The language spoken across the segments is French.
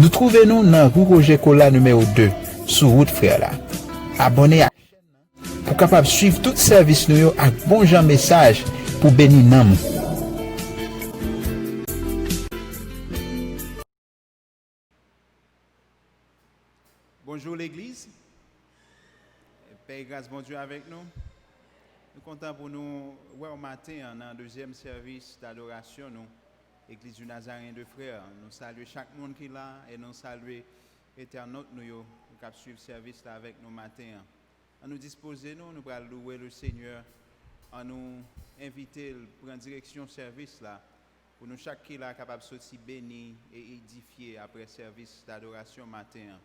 Nous trouvons-nous dans rue Roger Cola numéro 2, sur route frère là. Abonnez à la chaîne pour capable suivre tout service nous avec bon genre message pour bénir nam. Bonjour l'Église. Père grâce bon Dieu avec nous. Nous sommes contents pour nous voir au matin dans le deuxième service d'adoration nous. Église du Nazaréen de Frères. Nous saluons chaque monde qui est là et nous saluons l'éternel nous qui suivre le service là avec nous matin. À nous disposer, nous allons louer le Seigneur, à nous inviter à prendre direction au service là, pour nous chaque qui est là capable de sortir béni et édifié après le service d'adoration matin.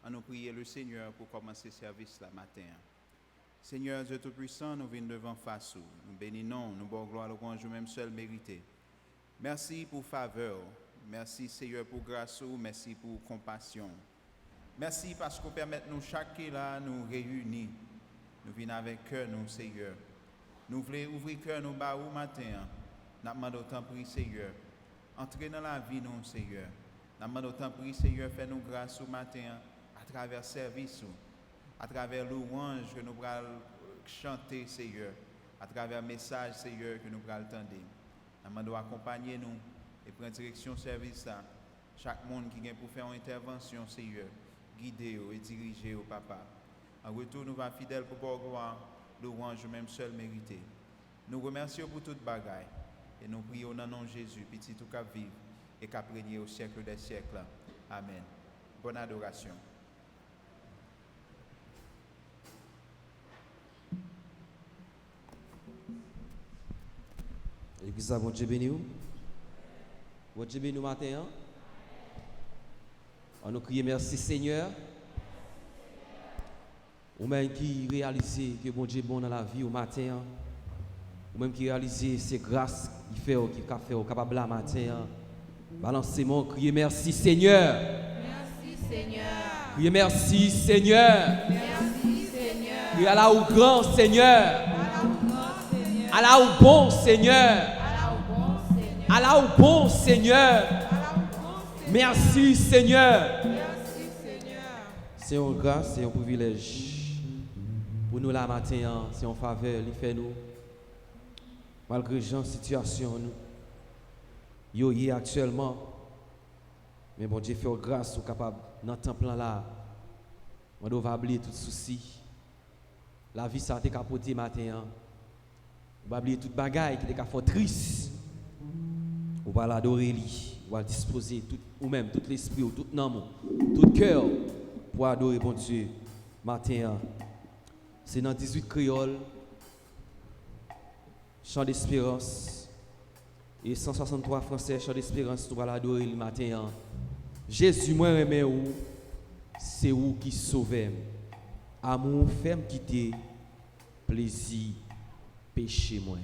À nous prier le Seigneur pour commencer le service là matin. Seigneur Dieu Tout-Puissant, nous venons devant face, nous bénissons, nous bon gloire, louange, même seul mérité. Merci pour faveur, merci Seigneur pour grâce, merci pour compassion. Merci parce que vous permettez nous chaque là nous réunir. Nous venons avec cœur nous Seigneur. Nous voulons ouvrir cœur nous bas au matin. Nous demandons autant prix Seigneur. Entrez dans la vie nous Seigneur. Nous demandons autant prix Seigneur, fais-nous grâce au matin à travers le service, à travers louange que nous allons chanter Seigneur, à travers le message Seigneur que nous allons entendre. Nous demandons accompagner nous et prendre direction au service là. Chaque monde qui vient pour faire une intervention Seigneur. Guider et diriger au papa. En retour, nous sommes fidèles pour bon gloire, louange même seul mérité. Nous remercions pour toute bagaille et nous prions dans le nom de Jésus, petit tout cap vivre et cap régner au siècle des siècles. Amen. Bonne adoration. L'église a bon Dieu béni. Bon Dieu béni matin. On nous crie merci Seigneur. Ou même qui réalise que bon Dieu est bon dans la vie au matin. Ou même qui réalise ces grâces qu'il fait, qui a fait au capable la matin. Balancez mon crier merci Seigneur. Merci Seigneur. Criez merci Seigneur. Merci Seigneur. Criez à la ou grand Seigneur. À la ou bon Seigneur. À la ou bon Seigneur. Merci Seigneur. Merci Seigneur. C'est une grâce, c'est un privilège. Pour nous la matin, c'est une faveur, il fait nous. Malgré la situation, nous y actuellement. Mais bon Dieu fait grâce, nous capable dans le temple là. On doit oublier tout souci. La vie ça a été capotée matin. On va oublier toute bagaille qui était fait triste. On va l'adorer lui. On va disposer tout, ou même tout l'esprit, tout l'âme, tout cœur pour adorer bon Dieu. Matin, c'est dans 18 créoles, chant d'espérance, et 163 français, chant d'espérance, tu vas l'adorer le matin. Jésus, moi, aimé ou, c'est où qui sauve. Amour, ferme quitter, plaisir, péché, moi.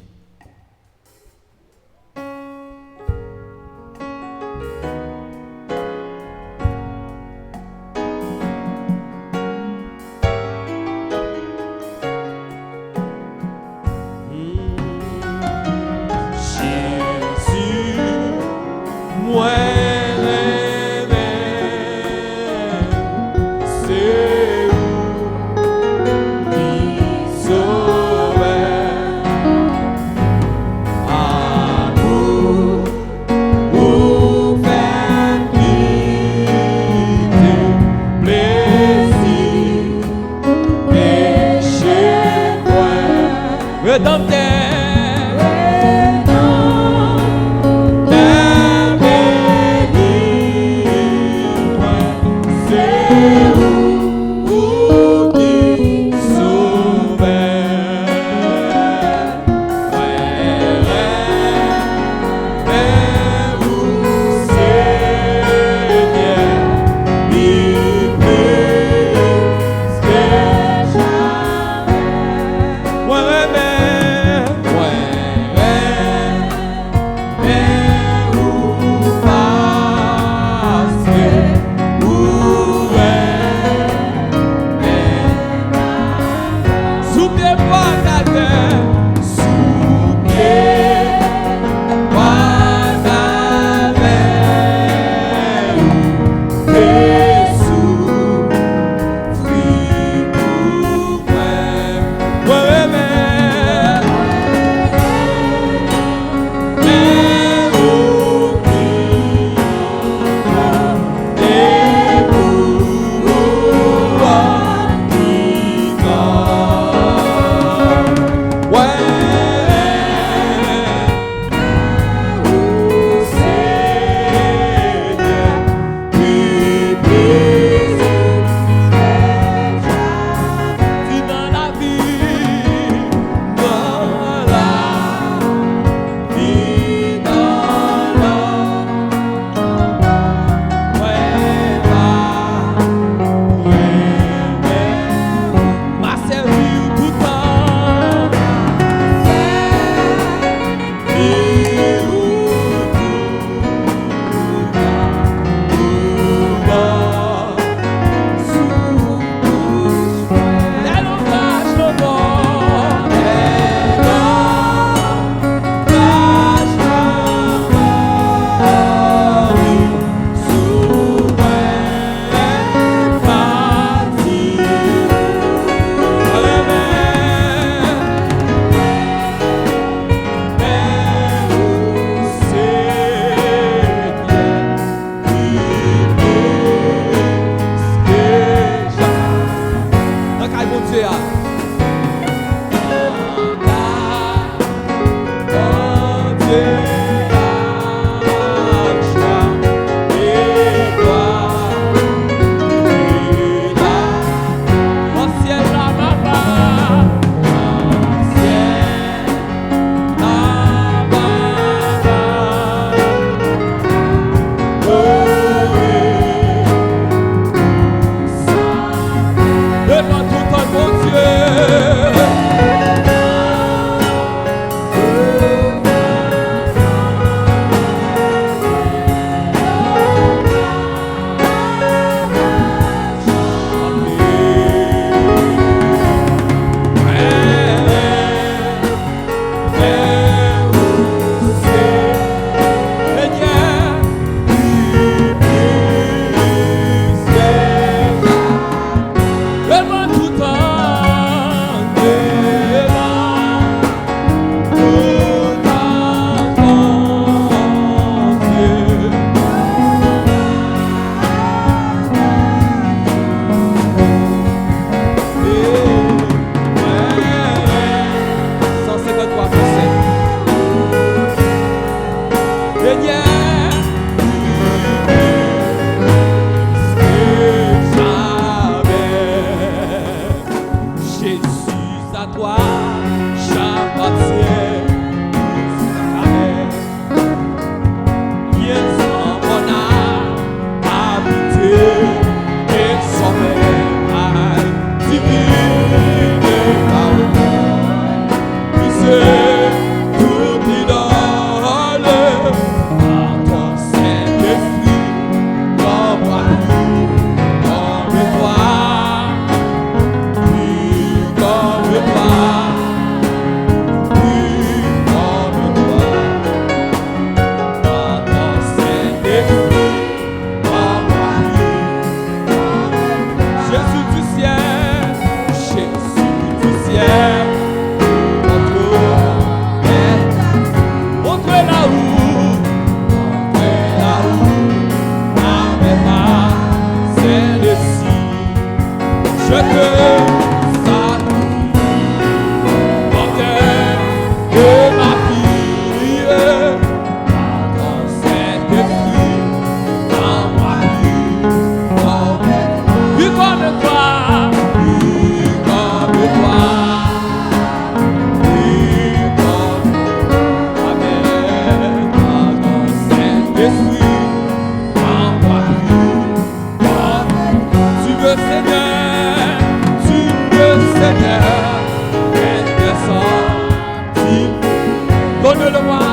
de loi,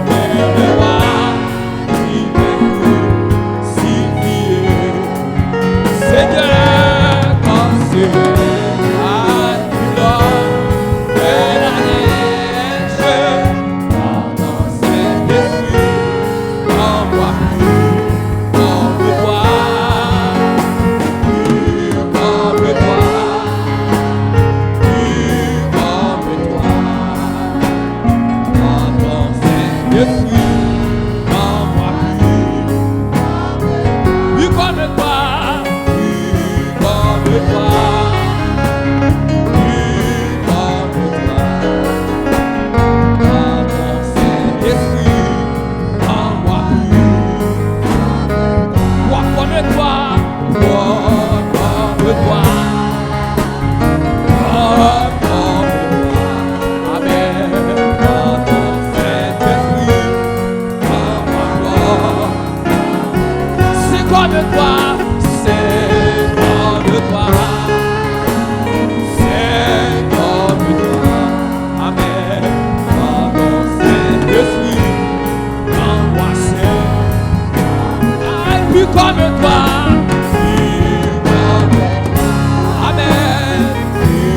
de loi, qui m'est crucifié. Seigneur, quand c'est à l'homme de la neige, pendant cet esprit, envoie comme toi, comme toi. Je suis en moi plus comme toi, plus comme toi, plus comme toi. Dans ton Saint-Esprit, en moi plus. Moi comme toi, comme toi. Comme toi, c'est comme toi, c'est comme toi, amen. Dans ton Saint-Esprit, en moi c'est, plus comme toi, amen. Plus comme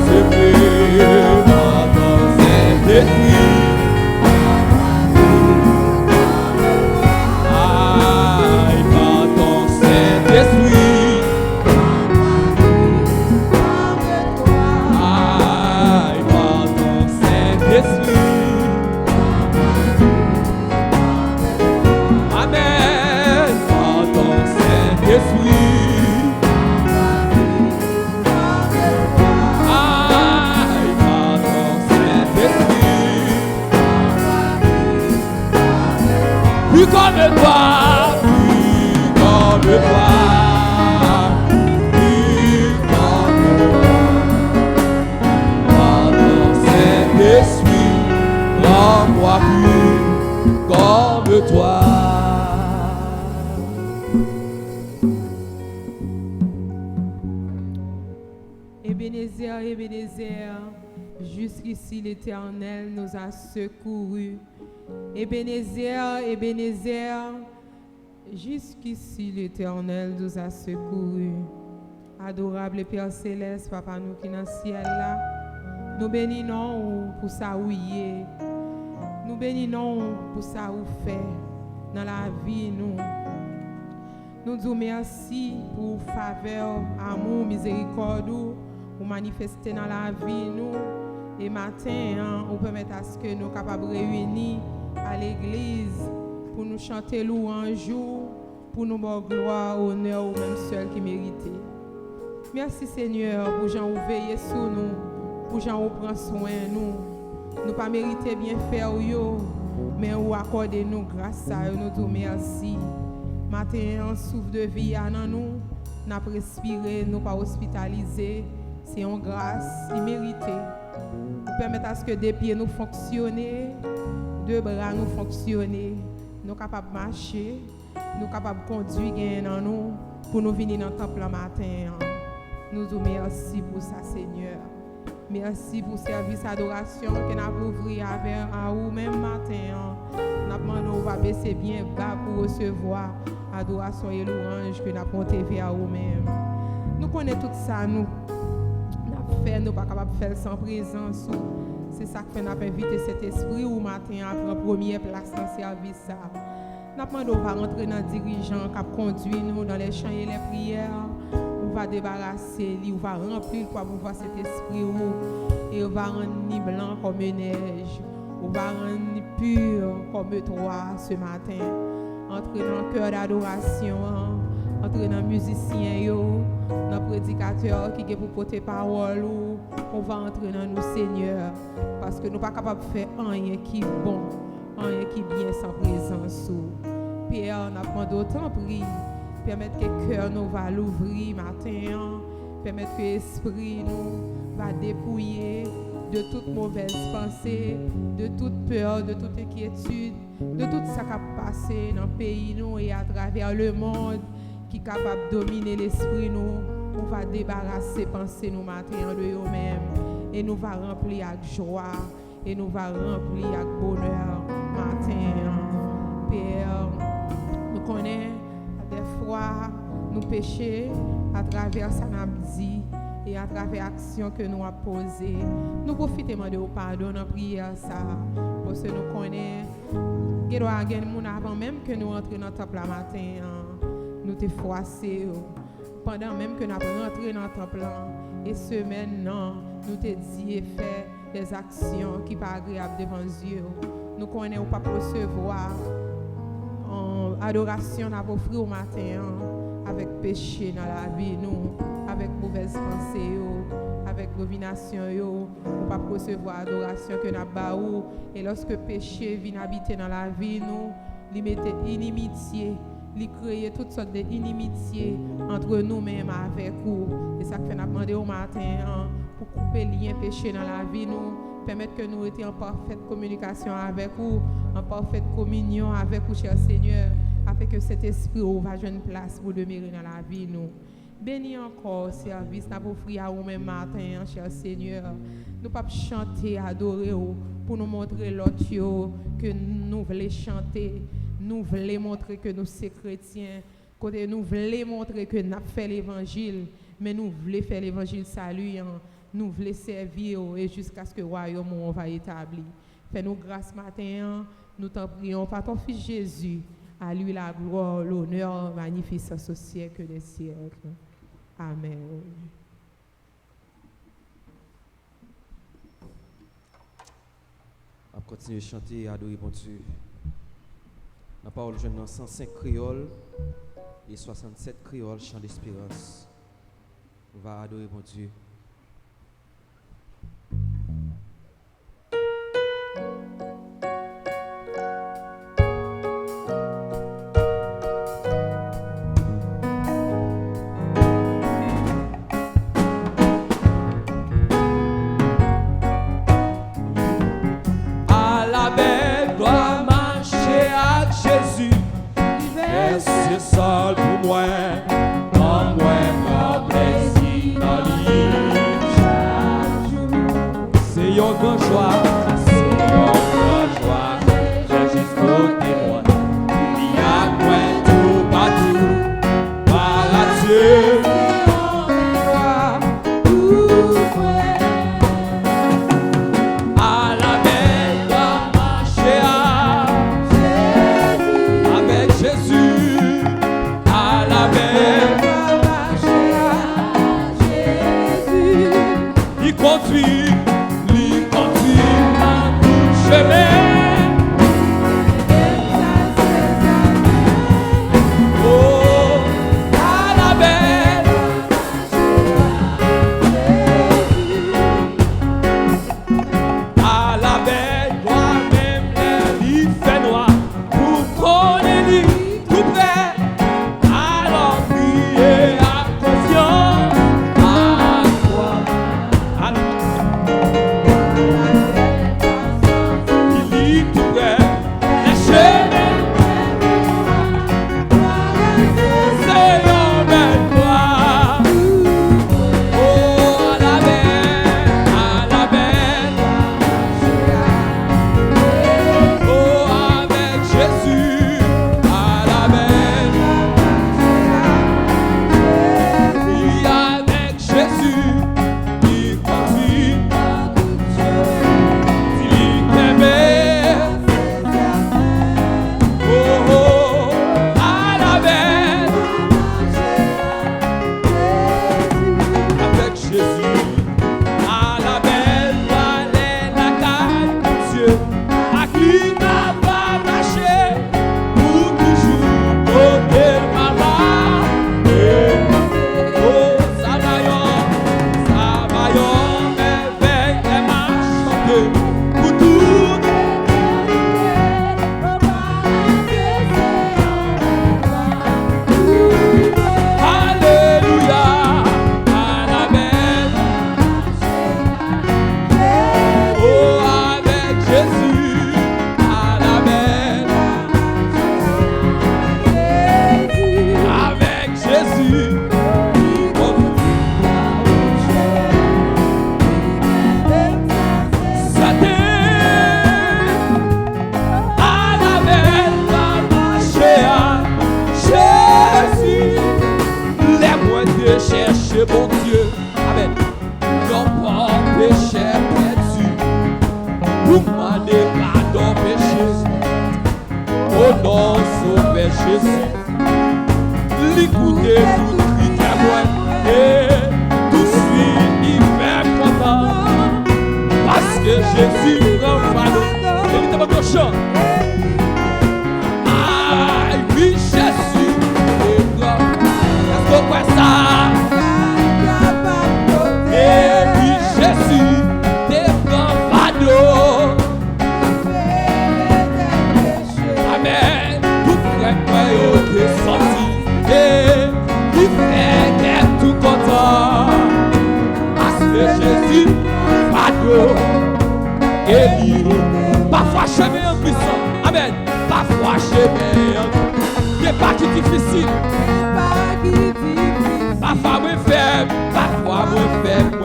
c'est plus dans ton Saint-Esprit. Plus comme toi, plus comme toi, plus comme toi. Dans ton Saint-Esprit, rends-moi plus comme toi. Ebenezer, Ebenezer, jusqu'ici l'Éternel nous a secourus. Ebenezer, Ebenezer, jusqu'ici l'Éternel nous a secourus. Adorable Père Céleste, Papa nous qui dans le ciel là, nous bénissons pour ça où il est. Nous bénissons pour ça où fait dans la vie nous. Nous disons merci pour faveur, amour, miséricorde pour manifester dans la vie nous. Et matin, on permet à ce que nous soyons capables de réunir à l'église pour nous chanter louange, pour nous donner gloire, honneur ou même seul qui mérite. Merci Seigneur pour Jean vous veillez sur nous, pour Jean vous prend soin de nous. Nous pas mériter bien faire mais vous accordez nous grâce à nous disons merci. Matin, un souffle de vie à nous, n'a respiré, nous pas hospitalisé, c'est une grâce imméritée. Nous permettre à ce que des pieds nous fonctionnent, deux bras nous fonctionnent, nous capables de marcher, nous capables de conduire dans nous pour nous venir dans le temple le matin. Nous vous merci pour ça, Seigneur. Merci pour le service d'adoration que nous avons ouvert avec vous même matin. Nous demandons de baisser bien bas pour recevoir l'adoration et louange que nous avons monté vers vous-même. Nous connaissons tout ça, nous ne sommes pas capables de faire sans présence. C'est ça que nous avons invité cet esprit au matin à prendre première place dans le service. Nous demandons de rentrer dans le dirigeant qui conduit nous dans les chants et les prières. On va débarrasser, on va remplir pour voir cet esprit et on va rendre blanc comme une neige, on va rendre pur comme toi ce matin. Entrer dans le cœur d'adoration, entrer dans le musicien, dans le prédicateur qui est pour porter parole, on va entrer dans nous Seigneur, parce que nous ne sommes pas capables de faire rien qui est bon, rien qui est bien sans présence. Père, nous avons d'autant prié. Permettre que le cœur nous va l'ouvrir matin, permettre que l'esprit nous va dépouiller de toute mauvaise pensée, de toute peur, de toute inquiétude, de tout ça qui a passé dans le pays nous et à travers le monde qui est capable de dominer l'esprit nous. On va débarrasser pensées nous matin de nous-mêmes et nous va remplir avec joie et nous va remplir avec bonheur matin. Père, nous connaissons des fois nous péchons à travers ça n'a dit et à travers l'action que nous avons posée. Nous profitons de pardon en prière ça parce que nous connaissons qu'il y a des gens avant même que nous entrions dans le temple la matin, nous te froissés pendant même que nous rentré dans le temple et semaine nous te dit et fait des actions qui pas agréables devant Dieu. Nous connaissons pas recevoir adoration à offrir au matin avec péché dans la vie nous, avec mauvaise pensée avec domination on pas recevoir adoration que n'a baou et lorsque péché vient habiter dans la vie nous, il mettait inimitié, il créait toutes sortes d'inimitiés entre nous-mêmes avec vous. Et ça fait nous demander au matin pour couper le lien péché dans la vie nous, permettre que nous étions en parfaite communication avec vous, en parfaite communion avec vous, cher Seigneur, afin que cet esprit va jouer une place pour demeurer dans la vie nous. Bénis encore service, nous avons offert à vous même matin, cher Seigneur. Nous ne pouvons pas chanter, adorer pour nous montrer l'autre que nous voulons chanter. Nous voulons montrer que nous sommes chrétiens. Nous voulons montrer que nous avons fait l'évangile, mais nous voulons faire l'évangile saluant. Nous voulons servir et jusqu'à ce que le royaume va établi. Fais-nous grâce matin, nous t'en prions par ton Fils Jésus. À lui la gloire, l'honneur, magnificence au siècle des siècles. Amen. On va continuer à chanter et adorer bon Dieu. La parole jeune dans 105 créoles et 67 créoles, chant d'espérance. On va adorer bon Dieu. Seul pour moi, en moi, mon plaisir dans l'île chaque jour. C'est un grand choix, j'ai jusqu'au témoin. Il y a point tout partout, par Dieu. À la mer, doit marcher avec Jésus. Il conduit marcher tout critère moi et tout suit il fait content parce que Jésus prend fardeau. Évitez votre chant. Ah oui Jésus prend. Est-ce qu'on voit ça? Et oui Jésus prend fardeau. Amen. Tout près moi est sorti et il fait qu'être tout content parce que Jésus fardeau. Et parfois chemin en puissant. Amen. Parfois chemin n'est pas qui difficile. Parfois moins faible. Parfois moins faible.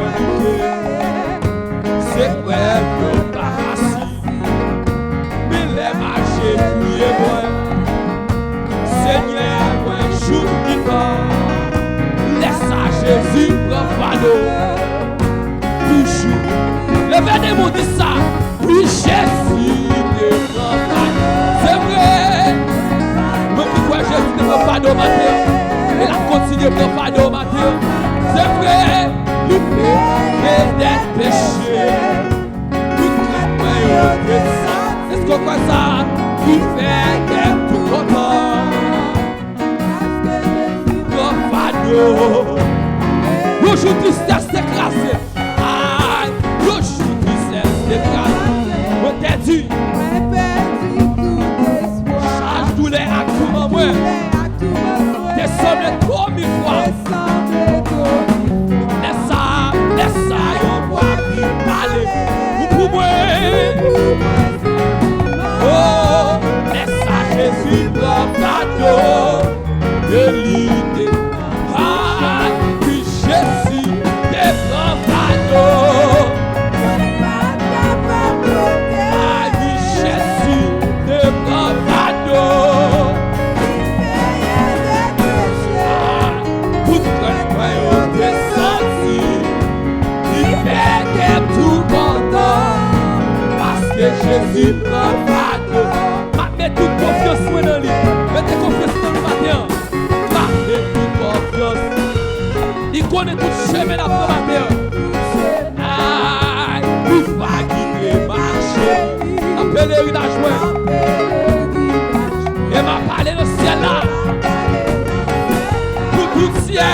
C'est vrai que pas facile. Mais les marchés priez moi. Seigneur, moi jour qui va. Laisse à Jésus prendre fardeau. Toujours. Levez des mots, dis ça. Oui, Jésus te prend fardeau. C'est vrai. Même pourquoi Jésus te prend fardeau matin. Et la continue de prendre fardeau matin. C'est vrai. Il fait des péchés. Tout traitement de ça. Est-ce qu'on voit ça? Il fait qu'être tout content. Prend fardeau. Bonjour, tristesse écrasée. Moi t'ai dit, charge tous les actes pour moi. T'es semblé trop mille fois. Laisse ça, y'en voit plus parler. Pour moi. Oh, laisse ça, Jésus prend fardeau de l'idée. Ah, puis Jésus te prend fardeau. Jésus prend fardeau. Mettez toute confiance dans lui. Mettez confiance dans le matin. Mettez toute confiance. Il connaît tout chemin après matin. Ah, il va guider marcher. Un pèlerinage. Et m'a parlé le ciel là. Pour tout le ciel.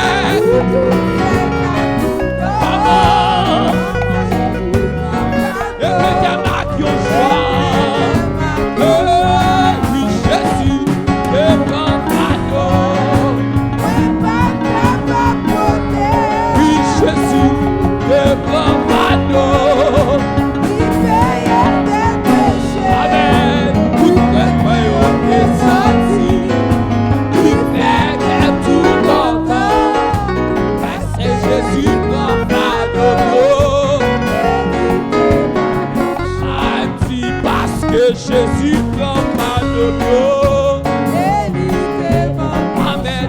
Jésus prend fardeau. Amen.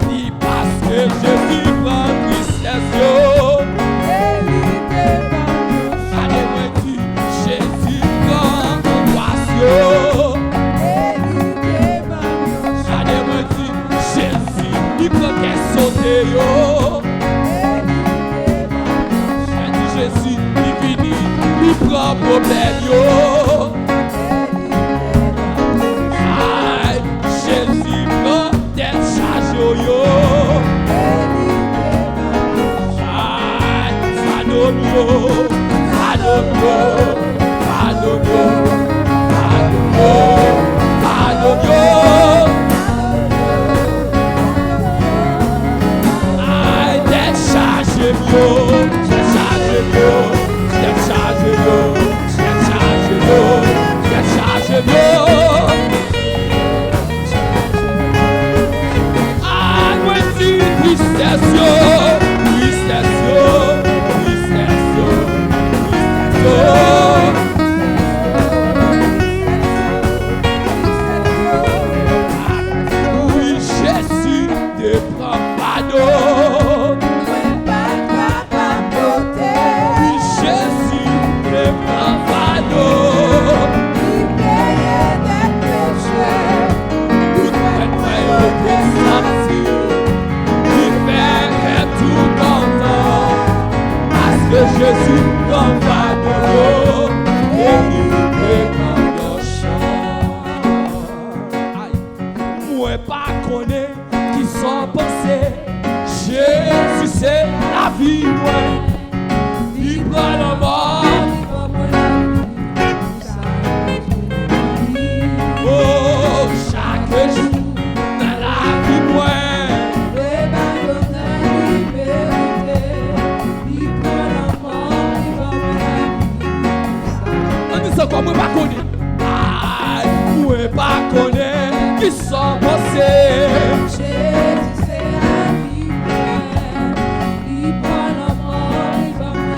Dis parce que Jésus prend tristesse. Allez-moi dire Jésus prend angoisse. Allez-moi dire Jésus il prend qu'elle sauter. Jésus il finit, il prend problème. Charge ça quoi, moi pas connaître. Aïe, moi pas connaître qui sont pensés. Jésus c'est la vie, il prend la mort, il va me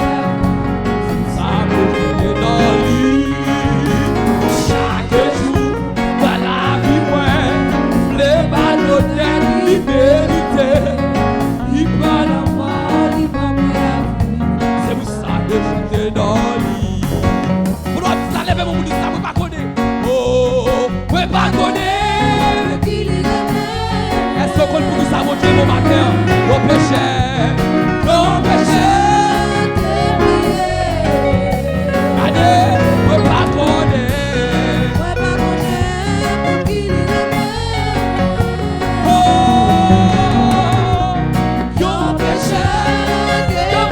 Ça me dans lui. Chaque jour, dans la vie, moi, les ballons libérité. Il prend la mort, il va me c'est pour ça que j'étais dans lui. Pour ça, levez mon bout de ça, moi pas connaître. Oh, moi pas connaître. Est-ce qu'on peut ça monter mon matin? Mon péché, mon péché. Allez, moi pas connaître. Oh, mon péché, mon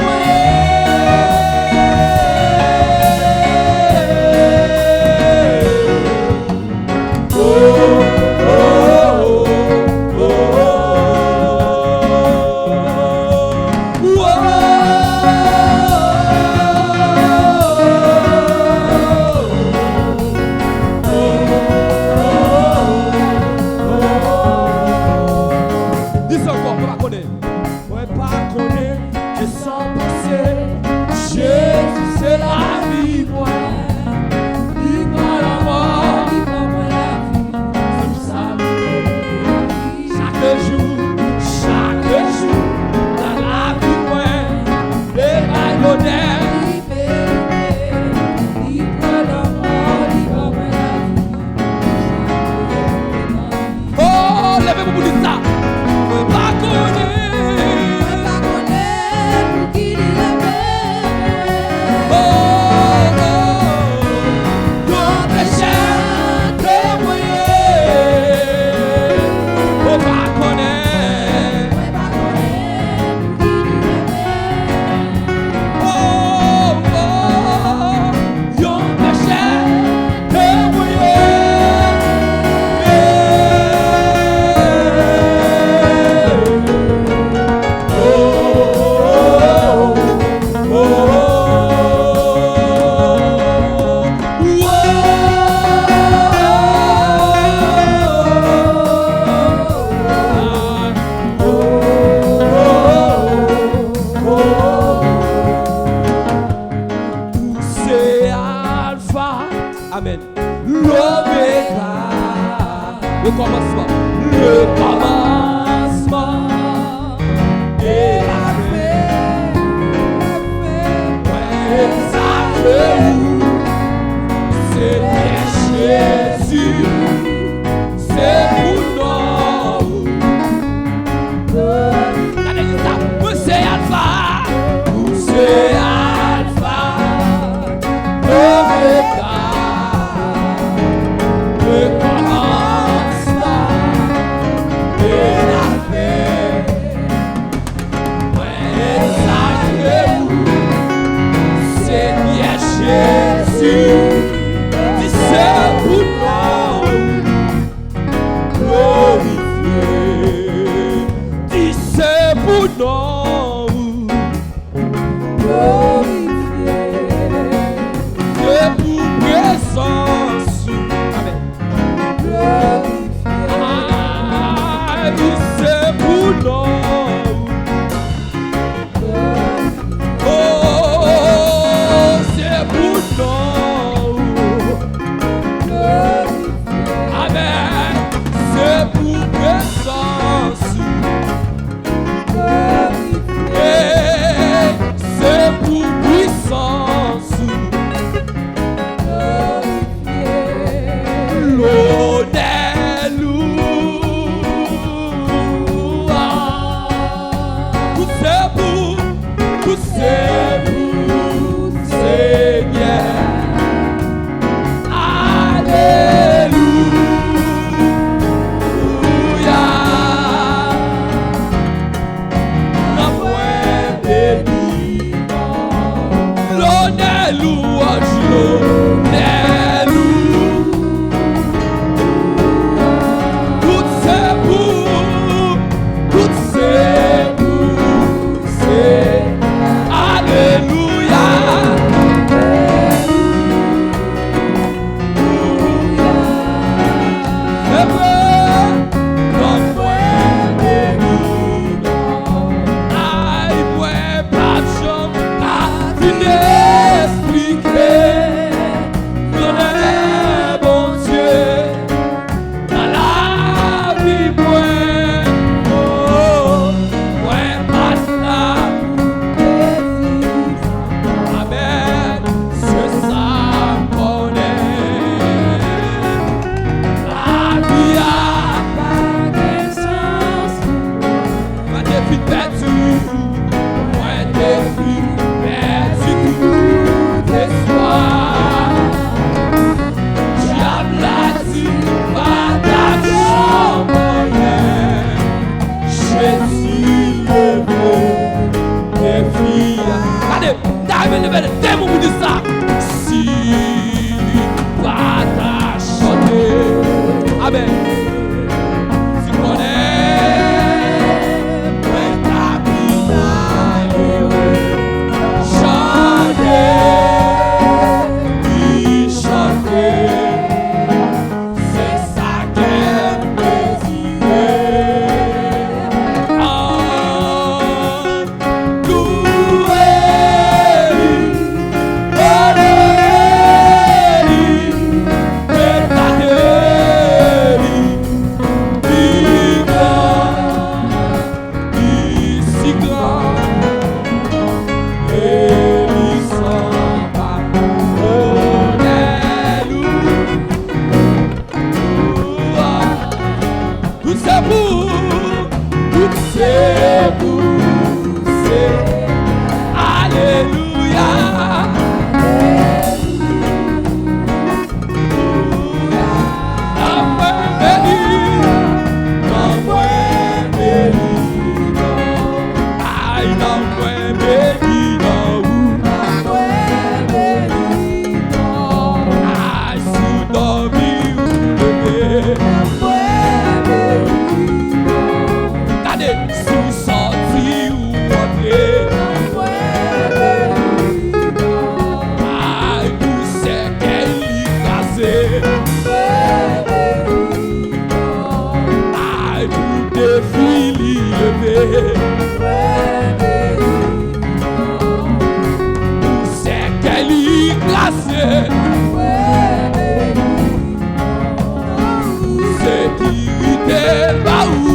Sécurité, baou.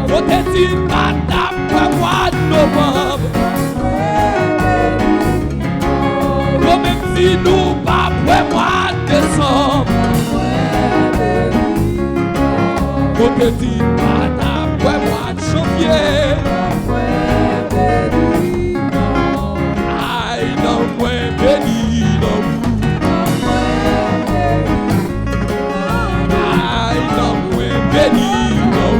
On te dit, madame, pour mois de novembre. On me dit, nous, pas pour mois de décembre. On te dit, madame, pour mois de janvier. Aïe, non, moi, béni, non. Aïe, non, moi, béni, non.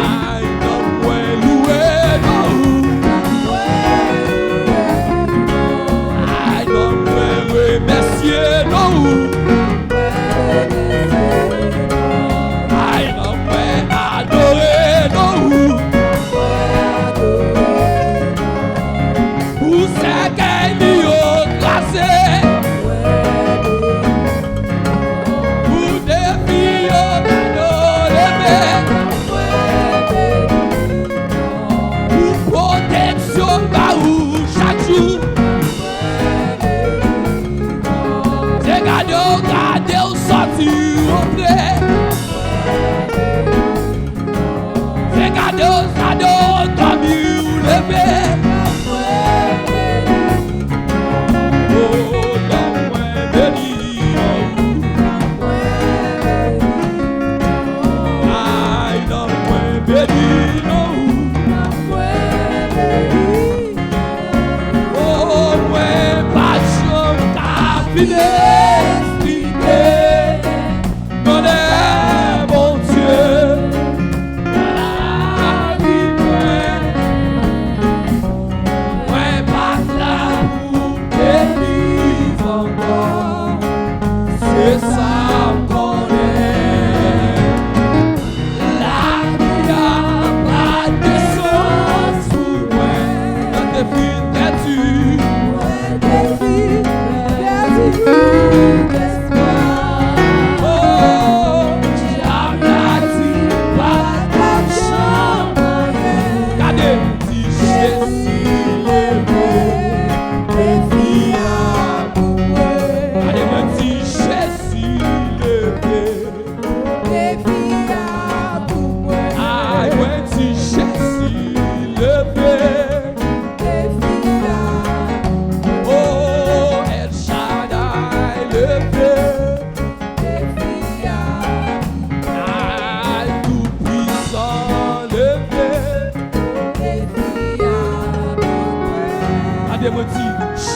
Aïe, non, moi, loué, non. Aïe, non, moi, remercier, non. Aïe, non, moi, adorer, non. Où c'est qu'elle y a grâce? Où des filles au cadeau où protection baou chaque jour. C'est cadeau, cadeau sorti au près. C'est cadeau, cadeau, dormi ou levé. Bon Dieu, la vie, ouais, pas là pour vivre encore, c'est ça qu'on est. La vie a pas de sens pour moi, quand t'es fille perdu,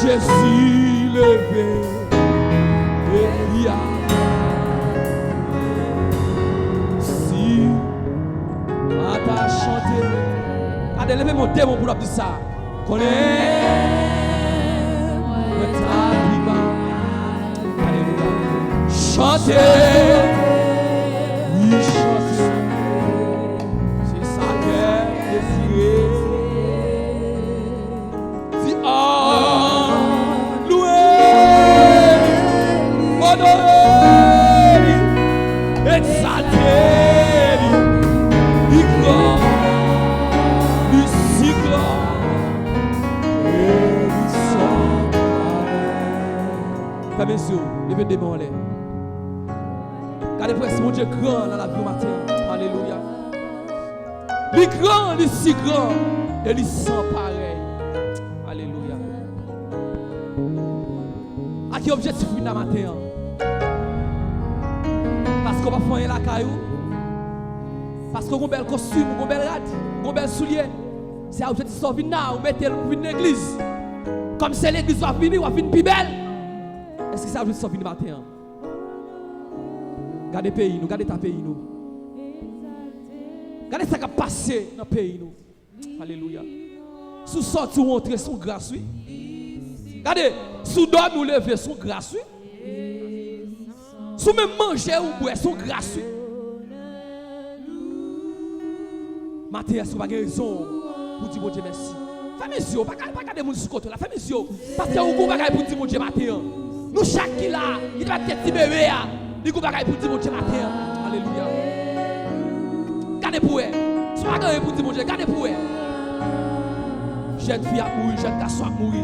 Jésus levé, Elia. Si on t'a chanté, allez levez mon démon pour dire ça. Connais, alléluia. Chantez, oui chantez. C'est ça qu'elle désirée. Si messieurs, levez des mains en l'air. Regardez pour mon Dieu grand dans la vie matin. Alléluia. Il est grand, il est si grand, et il sans pareil. Alléluia. À qui objectif pour la matin? Parce qu'on va faire la caillou. Parce qu'on a un bel costume, un bel rad, un bel soulier. C'est un objectif qui vient là, on met l'église. Comme c'est l'église qui va venir, on va finir plus belle. Est-ce que ça veut dire que matin? Regardez le pays, nous, regardez ta pays, nous. Regardez ce qui a passé dans le pays, nous. Alléluia. Sous sortir ou entrer, sont gratuits. Regardez, sous dormir ou lever, sont gratuits. Sous même manger ou boire, sont gratuits. Matin, est-ce que vous avez raison pour dire bon Dieu merci? Fais mes yeux, pas garder mon sous côté là. Fais mes yeux. Parce que vous avez pour dire bon Dieu matin. Nous chaque qui là, il va être petit bébé là. Il va pour dire bon Dieu matin. Alléluia. Gardez pour elle. Sois gardé pour dire bon Dieu, gardez pour elle. jeune fille a mouru, jeune garçon a mouru.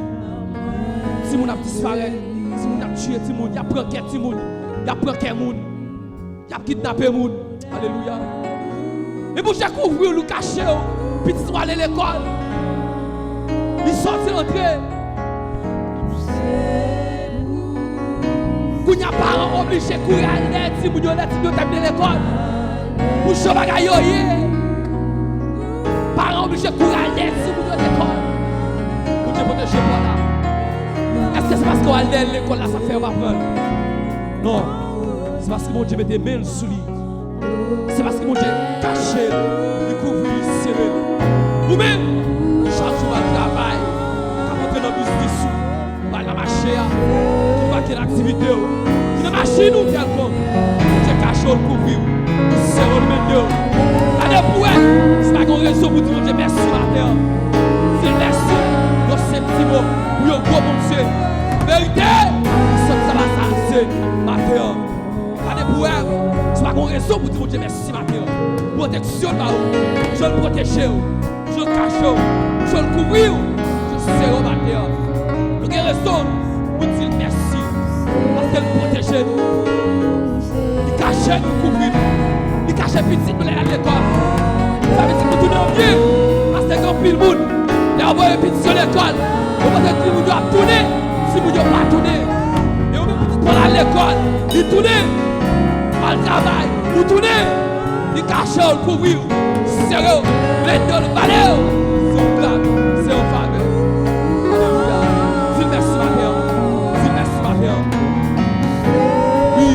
Si mon a disparu, si mon a tué, si mon a pris quel si mon, il a pris quel moun, il a kidnappé moun. Alléluia. Et pour chaque ouvrir le caché, petit soir aller à l'école. Il sortit entrer. Quand il y a parents obligés de courir à l'aide, si vous avez terminé l'école, pour chaque bagaille, parents obligés de courir à l'aide, si vous avez l'école. Pour Dieu protéger moi là. Est-ce que c'est parce qu'on a l'école là, ça fait ma peur? Non. C'est parce que mon Dieu met des mains sous lui. C'est parce que mon Dieu caché, il couvre, il serré. Vous-même, chaque jour à travail, quand vous êtes dans le business, vous allez marcher, vous allez l'activité, vous allez marcher nous quelqu'un. J'ai caché, il couvre, il serré le main. Allez pour elle, c'est pas une raison pour dire merci ma terre. C'est merci, le sentiment, pour le gros mon Dieu. Vérité, ça va s'arrêter, ma terre. Allez pour elle. C'est pas une raison pour dire Dieu merci ma terre. Protection là, je le protège, je le cache, je le couvre, je serre ma terre. Donc il y a raison pour dire merci. Parce qu'elle protège nous. Il cache nous couvrir. Il cache petit pour aller à l'école. Ça veut dire que tout est bien. Parce que quand pile monde, il a envoyé petit sur l'école. On va dire que vous doit tourner. Si vous ne pouvez pas tourner. Et on peut pour aller à l'école. Il tourne. Al travail, vous tournez, il cache, le couvrir, sérieux, l'aide le balai, c'est un plan, c'est un faveur. Alléluia. Dis merci ma terre, dis merci ma terre. Oui,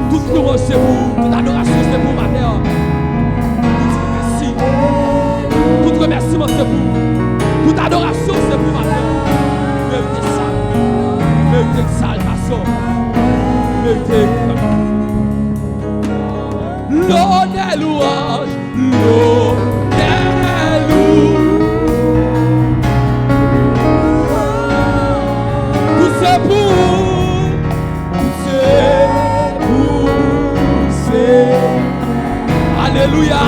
toute louange c'est pour, toute adoration c'est pour ma terre. Dis merci. Tout remerciement c'est pour, toute adoration c'est pour ma terre. Méritez salvation, méritez l'honneur, louange, l'honneur, tout c'est pour, alléluia,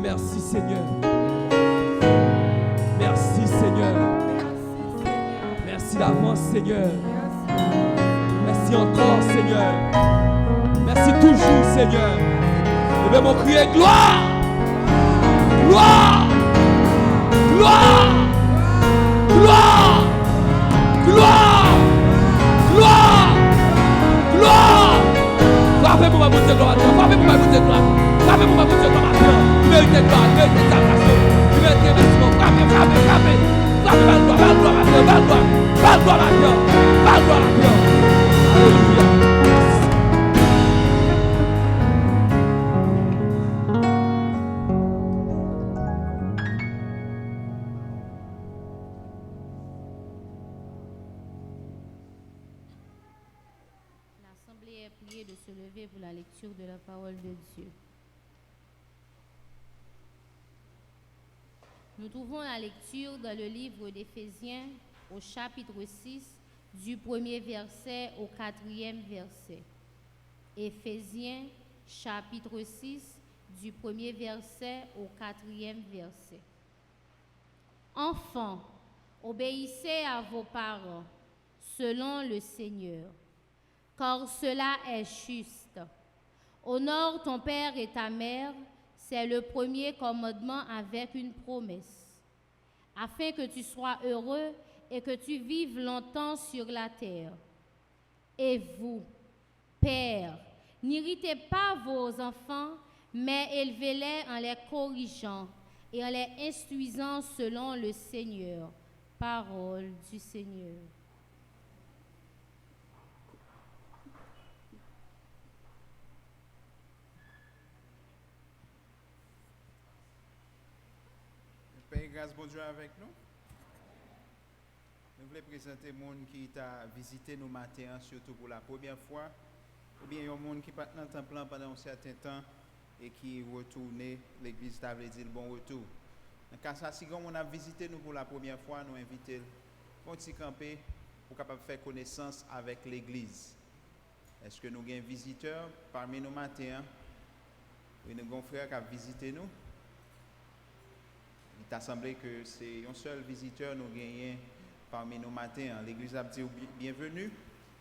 merci Seigneur. Merci Seigneur. Merci d'avance Seigneur. Merci encore Seigneur. Merci toujours Seigneur. Nous devons crier gloire. Gloire. Gloire. Gloire. Gloire. Gloire. Gloire. Frappez-moi ma boutique gloire. Frappez-moi ma boutique gloire. Frappez-moi ma boutique gloire. Méritez gloire, méritez salvation, méritez investissement, frappez, frappez, frappez, frappez, va gloire, va gloire, va gloire, va gloire, va gloire, alléluia. L'Assemblée est priée de se lever pour la lecture de la parole de Dieu. Nous trouvons la lecture dans le livre d'Éphésiens au chapitre 6 du premier verset au 4e verset. Éphésiens chapitre 6 du premier verset au 4e verset. Enfants, obéissez à vos parents selon le Seigneur, car cela est juste. Honore ton père et ta mère. C'est le premier commandement avec une promesse, afin que tu sois heureux et que tu vives longtemps sur la terre. Et vous, pères, n'irritez pas vos enfants, mais élevez-les en les corrigeant et en les instruisant selon le Seigneur. Parole du Seigneur. Père, grâce bon Dieu avec nous. Nous voulons présenter les gens qui t'a visité nous matin, surtout pour la première fois, ou bien il y a des gens qui partent dans le temple pendant un certain temps et qui retournent l'église, t'avait dit le bon retour. Dans le cas ça, si on a visité nous pour la première fois, nous invitons pour petit camper pour capable faire connaissance avec l'église. Est-ce que nous avons un visiteur parmi nous matin? Oui, nous avons un frère qui a visité nous. Il t'a semblé que c'est un seul visiteur nous gagnons parmi nous matin. L'église a dit bienvenue.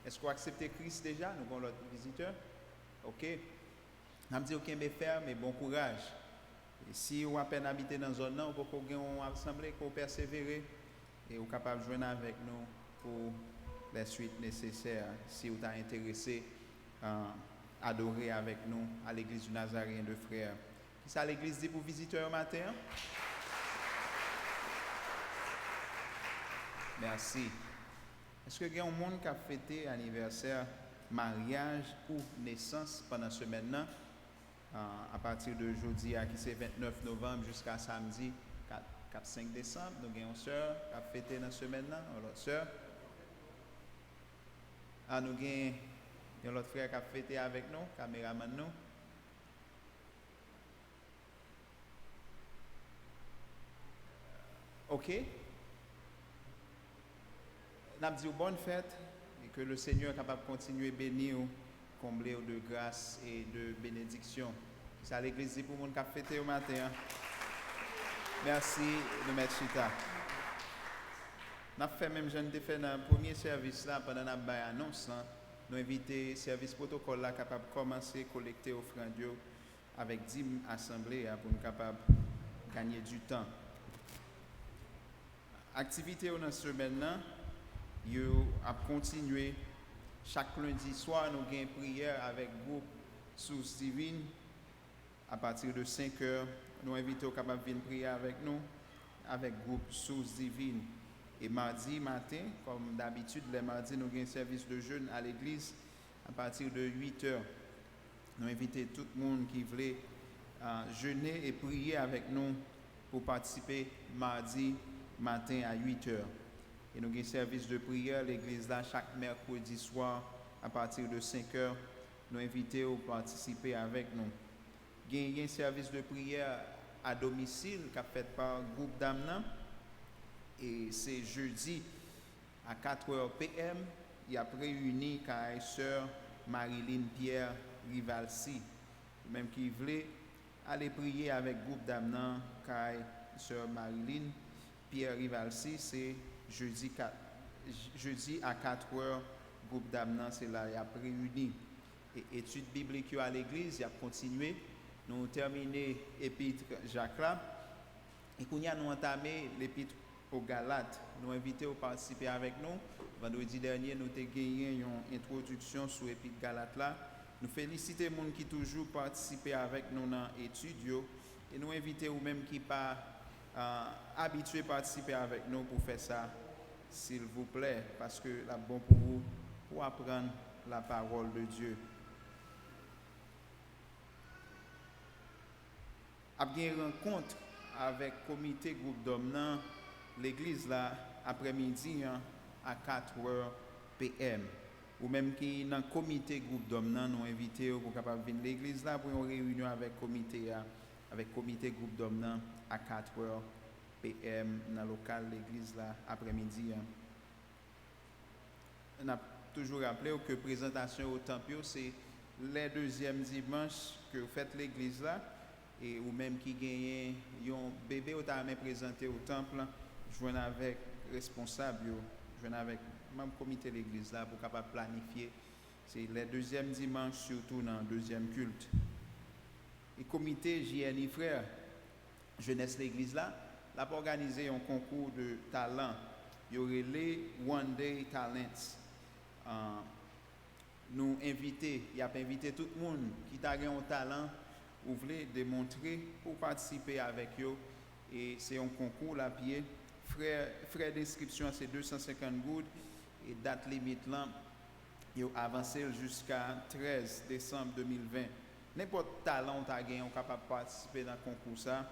Est-ce qu'on accepte Christ déjà? Nous avons l'autre visiteur. Ok. On a dit ok, mais faire, mais bon courage. Et si on a peine habité dans une zone, on peut qu'on assemblée, qu'on persévérer et on est capable de joindre avec nous pour les suites nécessaires. Si vous êtes intéressé à adorer avec nous à l'église du Nazaréen de Frères. Qui ça l'église dit pour visiteurs au matin? Merci. Est-ce qu'il y a un monde qui a fêté anniversaire, mariage ou naissance pendant ce semaine-là? À partir de jeudi, qui c'est 29 novembre jusqu'à samedi 4-5 décembre, nous avons une soeur qui a fêté dans la semaine-là, l'autre soeur. Nous avons l'autre frère qui a fêté avec nous, caméraman nous. Ok. Nous avons dit bonne fête et que le Seigneur est capable de continuer à bénir, combler de grâce et de bénédiction. C'est à l'église pour le monde qui a fêté au matin. Merci de mettre chita. Nous avons fait même, je ne fait dans le premier service là, pendant la annonce, nous avons invité le service protocole là, capable de commencer à collecter offrandes avec 10 assemblées pour nous capable de gagner du temps. Activité dans ce semaine là, yo a continué. Chaque lundi soir, nous avons une prière avec le groupe Source Divine. À partir de 5 heures, nous invitons capables de venir prier avec nous, avec le groupe Source Divine. Et mardi matin, comme d'habitude, les mardis, nous avons un service de jeûne à l'église à partir de 8 heures. Nous invitons tout le monde qui voulait jeûner et prier avec nous pour participer mardi matin à 8 heures. Et nous avons un service de prière à l'église là chaque mercredi soir à partir de 5 heures. Nous invitons à participer avec nous. Il y a un service de prière à domicile qui est fait par le groupe d'Amna. Et c'est jeudi à 4h PM. Il y a réuni avec sœur Marilyn Pierre Rivalsi. Même qui voulait aller prier avec le groupe d'Amna, avec sœur Marilyn Pierre Rivalsi, c'est jeudi à 4h, groupe d'Amna, c'est là, il y a réuni. Et études bibliques à l'église, il y a continué. Nous avons terminé l'épître Jacques là. Et qu'on a nous entamé l'épître aux Galates. Nous invitons à participer avec nous. Vendredi dernier, nous avons gagné une introduction sur l'épître Galates là. Nous félicitons les gens qui toujours participent avec nous dans l'étude. Et nous invitons ou même qui pas habitués à participer avec nous pour faire ça, s'il vous plaît, parce que c'est bon pour vous, pour apprendre la parole de Dieu. Après une rencontre avec le comité groupe d'hommes, l'église là, après-midi à 4h PM. Ou même qui dans le comité groupe d'hommes, nous invitons pour capable venir l'église là pour une réunion avec le comité groupe d'hommes à 4h PM dans le local de l'église là après-midi. On a toujours rappelé que la présentation au temple, c'est le deuxième dimanche que vous faites l'église là. Et ou même qui gagne un bébé au temps présenté au temple, joindre avec responsable, joindre avec même comité de l'église là pour capable planifier. C'est le deuxième dimanche surtout dans le deuxième culte. Et comité JNI frère jeunesse l'église là, l'a organisé un concours de talent. Il y aurait les One Day Talents. Nous inviter, il a invité tout le monde qui a un talent ou voulez démontrer pour participer avec eux. Et c'est un concours là pied. Frais d'inscription c'est 250 gouttes et date limite là il avancé jusqu'à 13 décembre 2020. N'importe talent tu as gagné on capable de participer dans le concours ça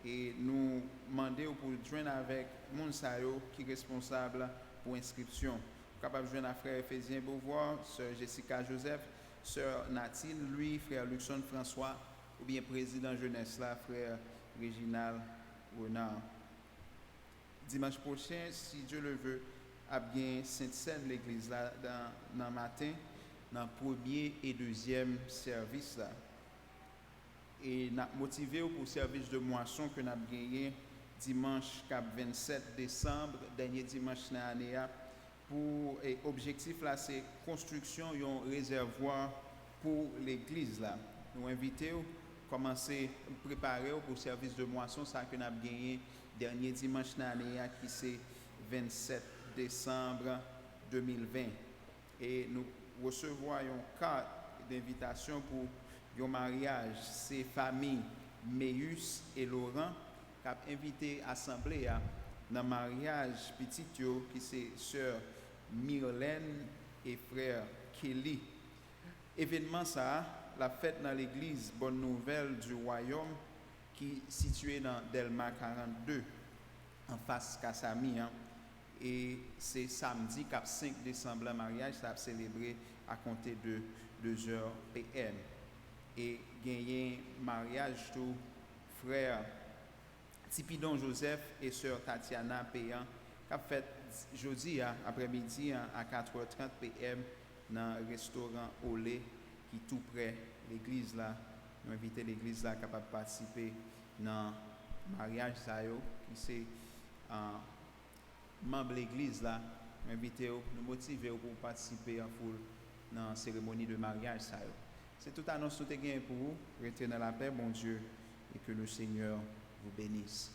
et nous demander pour joindre avec mon sayo qui est responsable pour inscription. Capable de joindre à frère Ephésien Beauvoir, sœur Jessica Joseph, sœur Nathalie, lui frère Luxon François ou bien président jeunesse là frère Réginal Renard. Dimanche prochain, si Dieu le veut, a bien Sainte-Seine l'église là dans matin, dans premier et deuxième service là. Et n'a motivé pour le service de moisson que n'a gagné dimanche 27 décembre, dernier dimanche de l'année. Pour objectif là, c'est construction d'un réservoir pour l'église là. Nous invitons commencer à préparer pour le service de moisson ça que n'a gagné dernier dimanche de l'année qui c'est 27 décembre 2020. Et nous recevons une carte d'invitation pour un mariage. C'est famille Meus et Laurent qui ont invité l'assemblée dans le mariage petit qui c'est sœur Myrlène et frère Kelly. Événement ça, la fête dans l'église Bonne Nouvelle du Royaume qui est située dans Delma 42 en face Kassami. Et c'est samedi 5 décembre le mariage, ça a célébré à compter de 2h PM. Et gagné mariage tout frère Tipidon Joseph et sœur Tatiana Payan qui a fait jeudi après-midi à 4h30 PM dans le restaurant Olé qui est tout près de l'église là. Nous invitons l'église là capable de participer dans le mariage ça qui c'est membre de l'église là, nous invitons, nous motivons pour participer en foule dans la cérémonie de mariage ça. C'est toute annonce tout est gain pour vous. Restez dans la paix, bon Dieu, et que le Seigneur vous bénisse.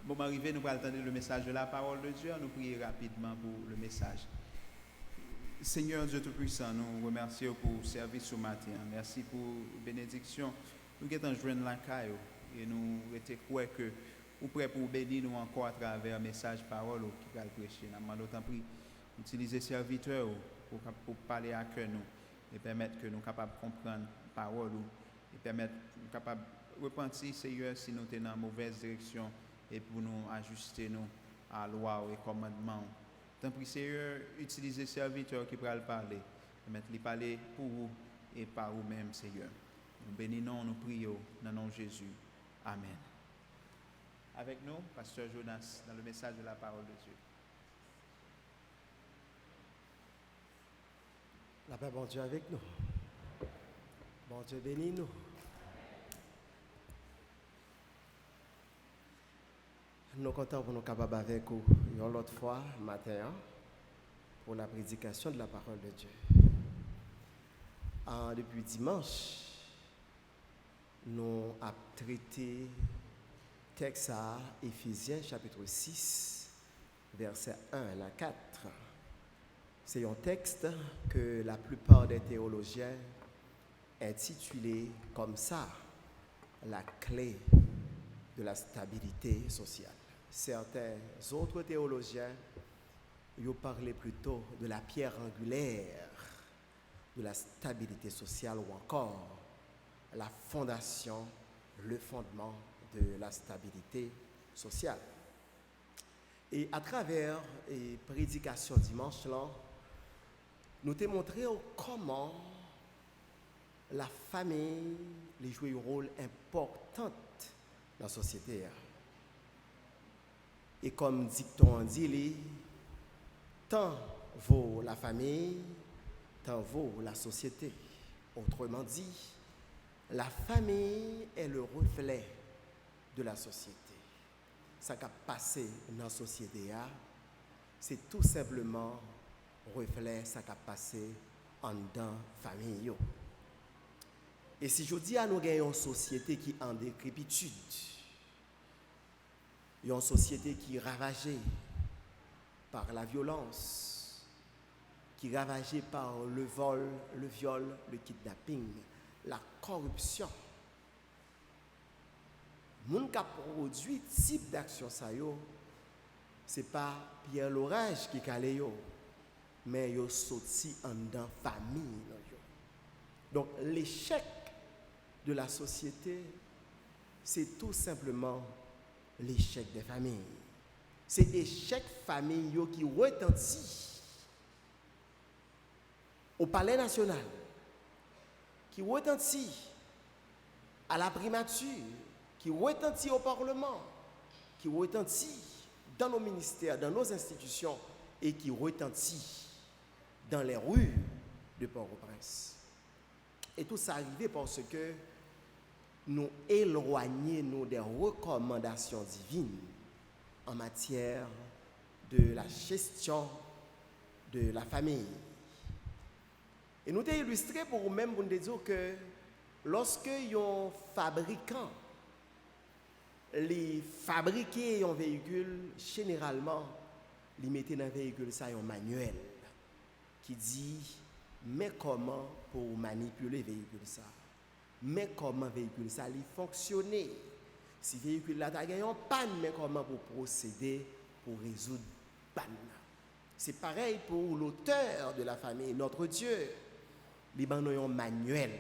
Bon, arrivé, nous allons attendre le message de la parole de Dieu. Nous prions rapidement pour le message. Seigneur Dieu Tout-Puissant, nous remercions pour le service ce matin. Merci pour la bénédiction. Nous sommes joindre la caille et nous croyons que nous sommes prêts pour bénir nous encore à travers le message parole qui va prêcher. Nous demandons autant pris utiliser serviteurs pour parler à cœur nous et permettre que nous soyons capables de comprendre la parole et permettre que nous soyons capables de repentir, Seigneur, si nous sommes dans la mauvaise direction et pour nous ajuster nous à la loi et commandement. Tant pis, Seigneur, utilisez serviteurs qui pourraient parler, permettre de parler pour vous et par vous-même, Seigneur. Nous bénissons, nous prions dans le nom de Jésus. Amen. Avec nous, Pasteur Jonas, dans le message de la parole de Dieu. La paix, bon Dieu, avec nous. Bon Dieu, bénis nous. Nous sommes contents pour nous capables avec vous une autre fois, matin, pour la prédication de la parole de Dieu. Depuis dimanche, nous avons traité texte à Éphésiens chapitre 6, versets 1 à 4. C'est un texte que la plupart des théologiens intitulé comme ça, la clé de la stabilité sociale. Certains autres théologiens ils parlaient plutôt de la pierre angulaire de la stabilité sociale ou encore la fondation, le fondement de la stabilité sociale. Et à travers les prédications dimanche là, nous t'ai montré comment la famille joue un rôle important dans la société. Et comme dicton dit, tant vaut la famille, tant vaut la société. Autrement dit, la famille est le reflet de la société. Ça qui a passé dans la société, c'est tout simplement reflet ça qui a passé en dans la famille. Et si je dis à nous avons une société qui est en décrépitude, une société qui est ravagée par la violence, qui est ravagée par le vol, le viol, le kidnapping, la corruption. Moun qui a produit type d'action ça yo, c'est pas Pierre Lorage qui calé yo, mais yo sorti en dans famille yo. Donc l'échec de la société, c'est tout simplement l'échec des familles. C'est l'échec famille yo qui retentit au palais national, qui retentit à la primature, qui retentit au Parlement, qui retentit dans nos ministères, dans nos institutions et qui retentit dans les rues de Port-au-Prince. Et tout ça arrivé parce que nous éloignons des recommandations divines en matière de la gestion de la famille. Et nous t'ai illustré pour vous-même pour nous dire que lorsque un fabricant les fabriquer un véhicule, généralement, ils mettent dans un véhicule ça un manuel qui dit mais comment pour manipuler le véhicule ça, mais comment le véhicule ça lui fonctionner. Si le véhicule là a gagné en panne, mais comment pour procéder pour résoudre panne. C'est pareil pour l'auteur de la famille, notre Dieu. Il a un manuel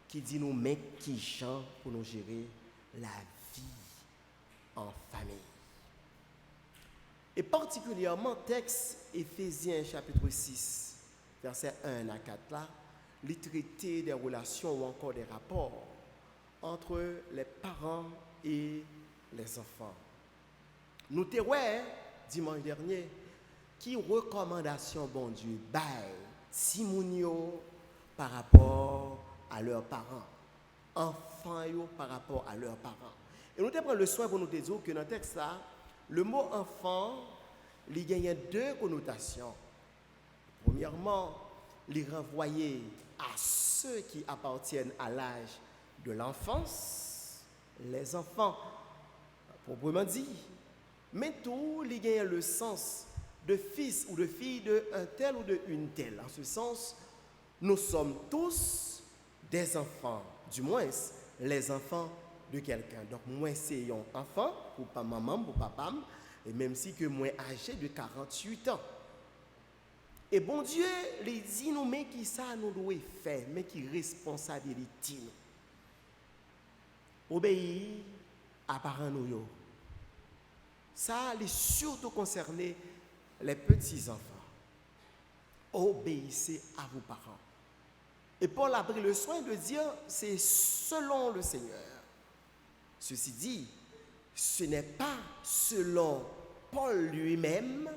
qui dit nous mais qui chante pour nous gérer la vie en famille. Et particulièrement texte Éphésiens chapitre 6, versets 1 à 4 là, il traite des relations ou encore des rapports entre les parents et les enfants. Nous t'avons dimanche dernier qui recommandation bon Dieu bail Simonio par rapport à leurs parents, enfants par rapport à leurs parents. Et nous avons pris le soin pour nous dire que dans le texte là, le mot enfant, il y a deux connotations. Premièrement, il renvoyait à ceux qui appartiennent à l'âge de l'enfance, les enfants, proprement dit. Mais tout, il y a le sens de fils ou de fille d'un tel ou d'une telle. En ce sens, nous sommes tous des enfants, du moins les enfants de quelqu'un. Donc moi c'est un enfant, pour pas maman, pour papa, et même si que moi âgé de 48 ans. Et bon Dieu, les dit nous mais qui ça nous doit faire, mais qui responsabilité nous. Obéir à parents nous. Ça les surtout concerné les petits enfants. Obéissez à vos parents. Et Paul a pris le soin de dire c'est selon le Seigneur. Ceci dit, ce n'est pas selon Paul lui-même,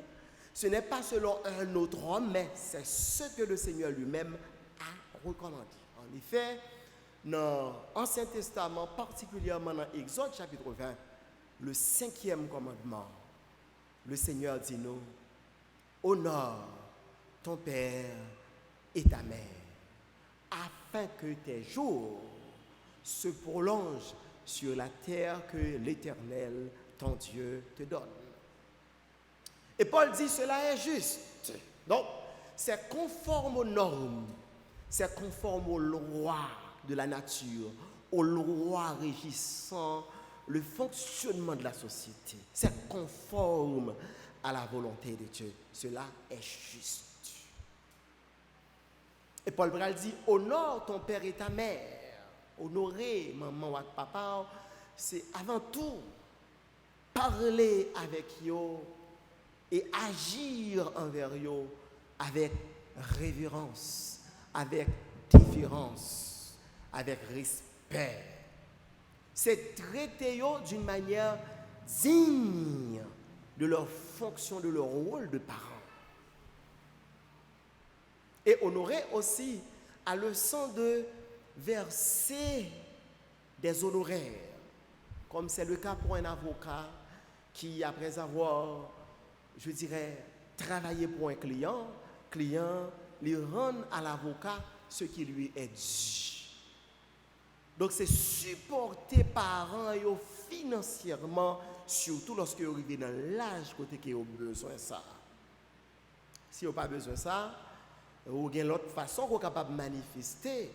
ce n'est pas selon un autre homme, mais c'est ce que le Seigneur lui-même a recommandé. En effet, dans l'Ancien Testament, particulièrement dans Exode chapitre 20, le 5e commandement, le Seigneur dit nous, honore ton père et ta mère, afin que tes jours se prolongent sur la terre que l'Éternel, ton Dieu, te donne. Et Paul dit cela est juste. Donc, c'est conforme aux normes, c'est conforme aux lois de la nature, aux lois régissant le fonctionnement de la société. C'est conforme à la volonté de Dieu. Cela est juste. Et Paul Bral dit, honore ton père et ta mère. Honorer maman ou papa, c'est avant tout parler avec eux et agir envers eux avec révérence, avec déférence, avec respect. C'est traiter eux d'une manière digne de leur fonction, de leur rôle de parents. Et honorer aussi à le sens de verser des honoraires, comme c'est le cas pour un avocat qui, après avoir, je dirais, travaillé pour un client lui rend à l'avocat ce qui lui est dû. Donc c'est supporter parents financièrement, surtout lorsque vous arrivez dans l'âge côté qui ont besoin de ça. Si vous n'avez pas besoin de ça, vous avez l'autre façon qu'on est capable de manifester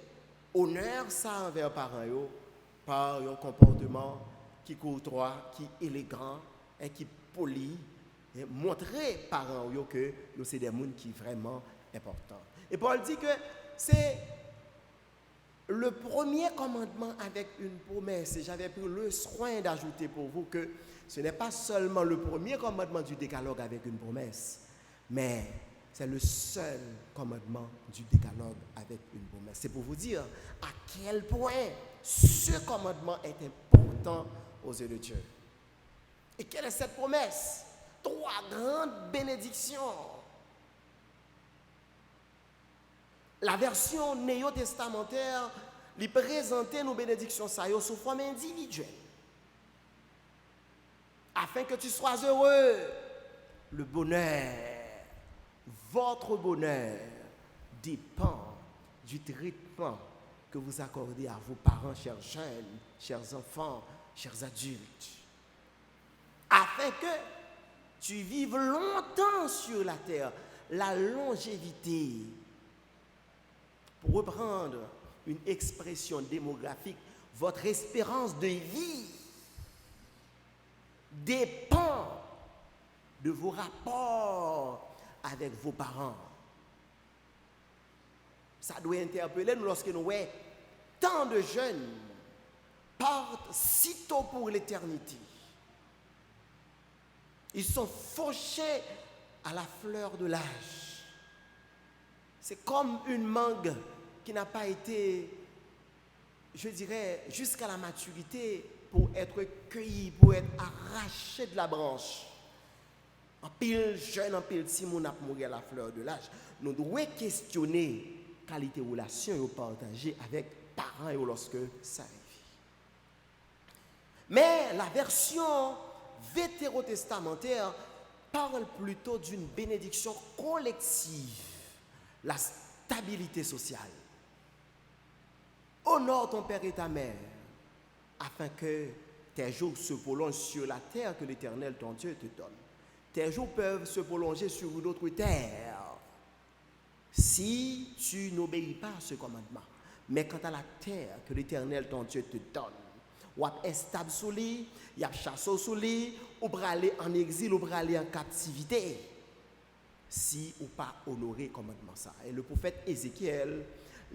honneur ça envers les parents par un comportement qui courtois, qui élégant et qui poli, et montrer aux parents que c'est des gens qui sont vraiment importants. Et Paul dit que c'est le premier commandement avec une promesse. Et j'avais pris le soin d'ajouter pour vous que ce n'est pas seulement le premier commandement du décalogue avec une promesse, mais C'est le seul commandement du décalogue avec une promesse. C'est pour vous dire à quel point ce commandement est important aux yeux de Dieu. Et quelle est cette promesse? 3 grandes bénédictions. La version néo-testamentaire lui présentait nos bénédictions sous forme individuelle. Afin que tu sois heureux, le bonheur, votre bonheur dépend du traitement que vous accordez à vos parents, chers jeunes, chers enfants, chers adultes. Afin que tu vives longtemps sur la terre, la longévité. Pour reprendre une expression démographique, votre espérance de vie dépend de vos rapports avec vos parents. Ça doit interpeller nous lorsque nous voyons tant de jeunes partent si tôt pour l'éternité. Ils sont fauchés à la fleur de l'âge. C'est comme une mangue qui n'a pas été, je dirais, jusqu'à la maturité pour être cueillie, pour être arrachée de la branche. En pile jeune, en pile si mon a mourir à la fleur de l'âge, nous devons questionner la qualité de relation et partager avec parents et lorsque ça arrive. Mais la version vétérotestamentaire parle plutôt d'une bénédiction collective, la stabilité sociale. Honore ton père et ta mère, afin que tes jours se prolongent sur la terre que l'Éternel, ton Dieu, te donne. Tes jours peuvent se prolonger sur une autre terre si tu n'obéis pas à ce commandement. Mais quant à la terre que l'Éternel, ton Dieu, te donne, ou est stable sous lui, il y a chassé sous lui, ou aller en exil, ou aller en captivité, si ou pas honorer commandement ça. Et le prophète Ézéchiel,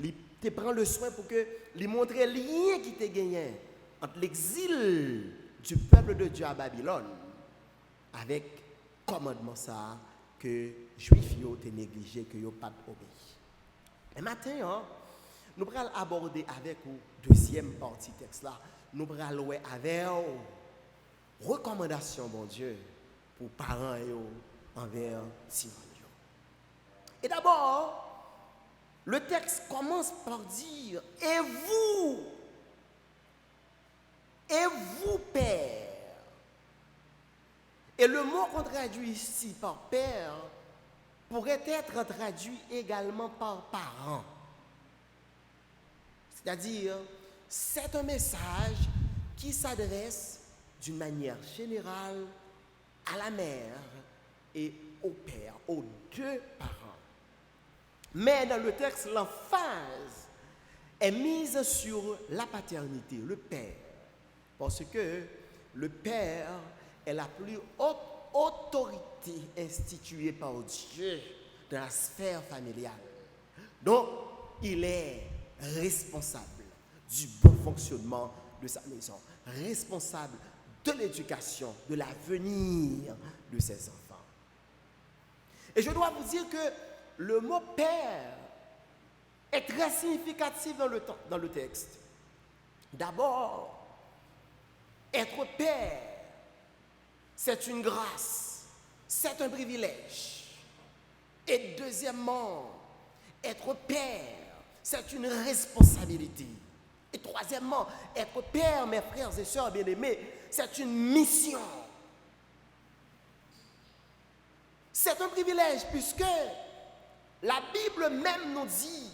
il te prend le soin pour que lui montre le lien qui te gagné entre l'exil du peuple de Dieu à Babylone avec commandement ça que Juifs ont négligé, que n'ont pas obéi. Et maintenant, nous allons aborder avec vous deuxième partie texte là. Nous allons voir avec recommandation bon Dieu pour parents et envers Simon. Et d'abord, le texte commence par dire et vous père. Et le mot qu'on traduit ici par père pourrait être traduit également par parent. C'est-à-dire, c'est un message qui s'adresse d'une manière générale à la mère et au père, aux deux parents. Mais dans le texte, l'emphase est mise sur la paternité, le père. Parce que le père est la plus haute autorité instituée par Dieu dans la sphère familiale. Donc, il est responsable du bon fonctionnement de sa maison, responsable de l'éducation, de l'avenir de ses enfants. Et je dois vous dire que le mot père est très significatif dans le texte. D'abord, être père, c'est une grâce, c'est un privilège. Et deuxièmement, être père, c'est une responsabilité. Et troisièmement, être père, mes frères et sœurs bien-aimés, c'est une mission. C'est un privilège puisque la Bible même nous dit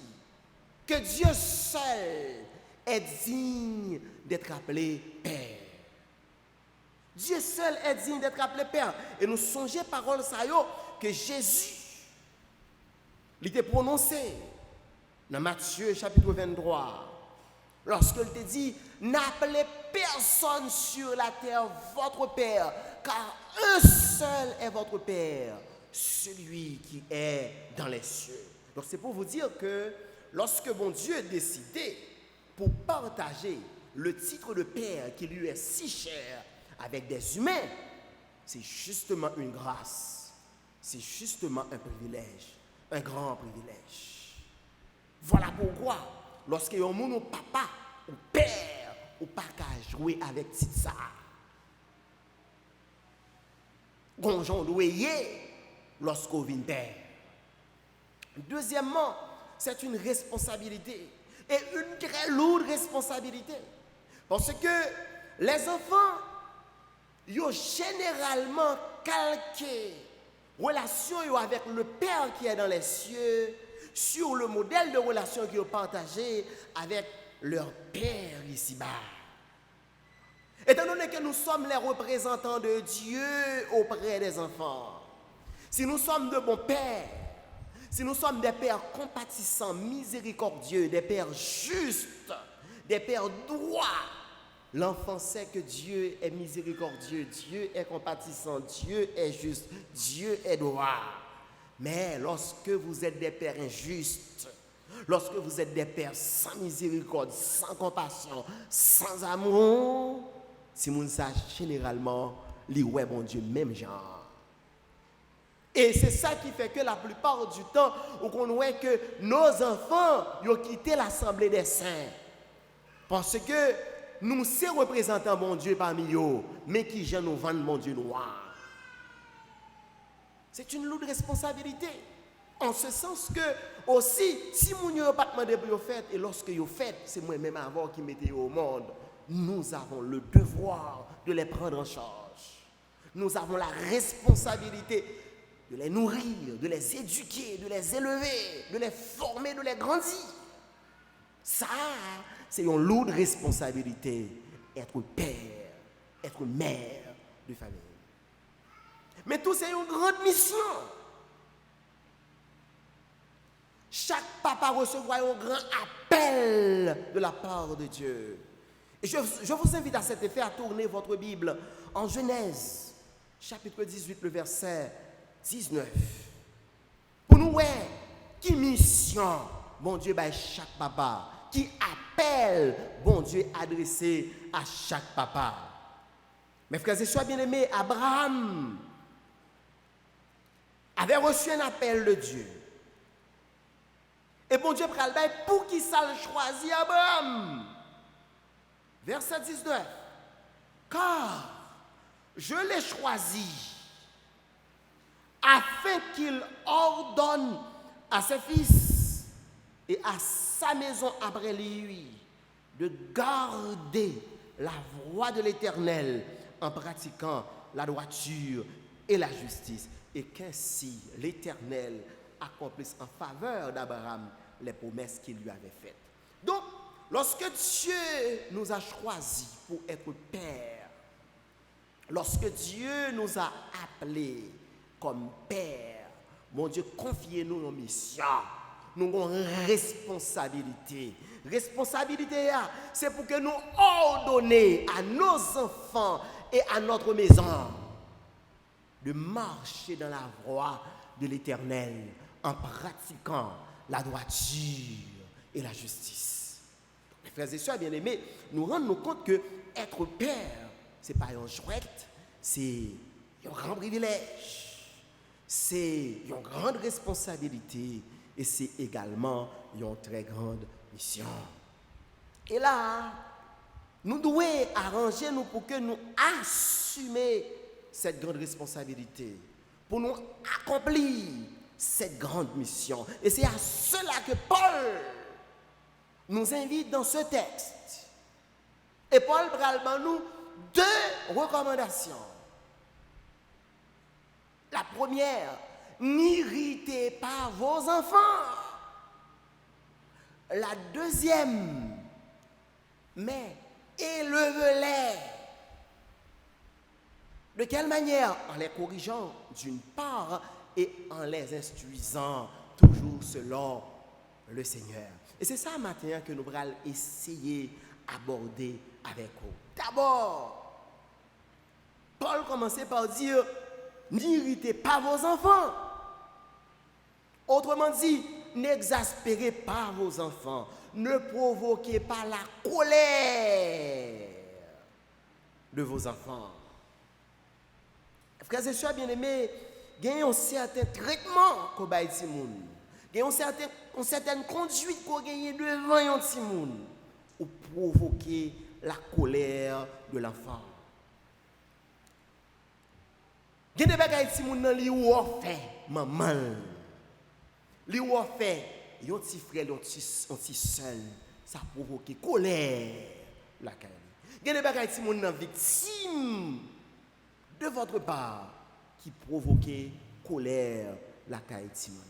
que Dieu seul est digne d'être appelé Père. Dieu seul est digne d'être appelé Père. Et nous songeons parole ça que Jésus il était prononcé dans Matthieu chapitre 23. Lorsqu'il te dit, n'appelez personne sur la terre votre Père, car un seul est votre Père, celui qui est dans les cieux. Donc c'est pour vous dire que lorsque mon Dieu a décidé pour partager le titre de Père qui lui est si cher avec des humains, c'est justement une grâce. c'est justement un privilège, un grand privilège. Voilà pourquoi, lorsque un monde ou papa ou père ou pas qu'à jouer avec ça, gonjon doyer lorsqu'on vient père. Deuxièmement, c'est une responsabilité et une très lourde responsabilité. Parce que les enfants, ils ont généralement calqué relation avec le Père qui est dans les cieux sur le modèle de relation qu'ils ont partagé avec leur Père ici-bas. Étant donné que nous sommes les représentants de Dieu auprès des enfants, si nous sommes de bons pères, si nous sommes des pères compatissants, miséricordieux, des pères justes, des pères droits, l'enfant sait que Dieu est miséricordieux, Dieu est compatissant, Dieu est juste, Dieu est droit. Mais lorsque vous êtes des pères injustes, lorsque vous êtes des pères sans miséricorde, sans compassion, sans amour, si vous ne savez généralement, les ouais bon Dieu, même genre. Et c'est ça qui fait que la plupart du temps, on voit que nos enfants ont quitté l'Assemblée des Saints. Parce que nous sommes représentants mon Dieu parmi eux, mais qui gens nous vendent mon Dieu noir. C'est une lourde responsabilité. En ce sens que, aussi, si vous n'avez pas demandé pour vous faire, et lorsque vous faites, c'est moi-même avant qui mettez au monde, nous avons le devoir de les prendre en charge. Nous avons la responsabilité de les nourrir, de les éduquer, de les élever, de les former, de les grandir. Ça, c'est une lourde responsabilité, être père, être mère de famille. Mais tout, c'est une grande mission. Chaque papa recevra un grand appel de la part de Dieu. Et je vous invite à cet effet à tourner votre Bible en Genèse, chapitre 18, le verset 19. Pour nous, qui mission, bon Dieu, by chaque papa, qui appelle, bon Dieu, adressé à chaque papa. Mes frères et sœurs bien-aimés, Abraham avait reçu un appel de Dieu. Et bon Dieu, pour qui ça le choisit Abraham? Verset 19. Car je l'ai choisi afin qu'il ordonne à ses fils et à sa maison après lui de garder la voie de l'Éternel en pratiquant la droiture et la justice, et qu'ainsi l'Éternel accomplisse en faveur d'Abraham les promesses qu'il lui avait faites. Donc, lorsque Dieu nous a choisis pour être père, lorsque Dieu nous a appelés comme père, mon Dieu, confiez-nous nos missions. Nous avons une responsabilité. Responsabilité, c'est pour que nous ordonnions à nos enfants et à notre maison de marcher dans la voie de l'Éternel en pratiquant la droiture et la justice. Mes frères et sœurs bien-aimés, nous rendons compte que être père, ce n'est pas un chouette, c'est un grand privilège, c'est une grande responsabilité et c'est également une très grande mission. Et là, nous devons arranger nous pour que nous assumions cette grande responsabilité, pour nous accomplir cette grande mission. Et c'est à cela que Paul nous invite dans ce texte. Et Paul parle nous deux recommandations. La première, n'irritez pas vos enfants. La deuxième, mais élevez-les. De quelle manière? En les corrigeant d'une part et en les instruisant toujours selon le Seigneur. Et c'est ça maintenant que nous allons essayer d'aborder avec vous. D'abord, Paul commençait par dire, n'irritez pas vos enfants. Autrement dit, n'exaspérez pas vos enfants. Ne provoquez pas la colère de vos enfants. Frères et sœurs bien-aimés, il y a un certain traitement qu'on baille ti moun. Il y a une certaine conduite qu'on gagne devant un ti moun ou provoquer la colère de l'enfant. Il y a des bagages ti moun nan li ou fait maman. Li ou fait yon ti frère, yon ti seul, ça provoque colère la caille. Il y a des bagages ti moun nan victime de votre part qui provoque colère la caille ti moun.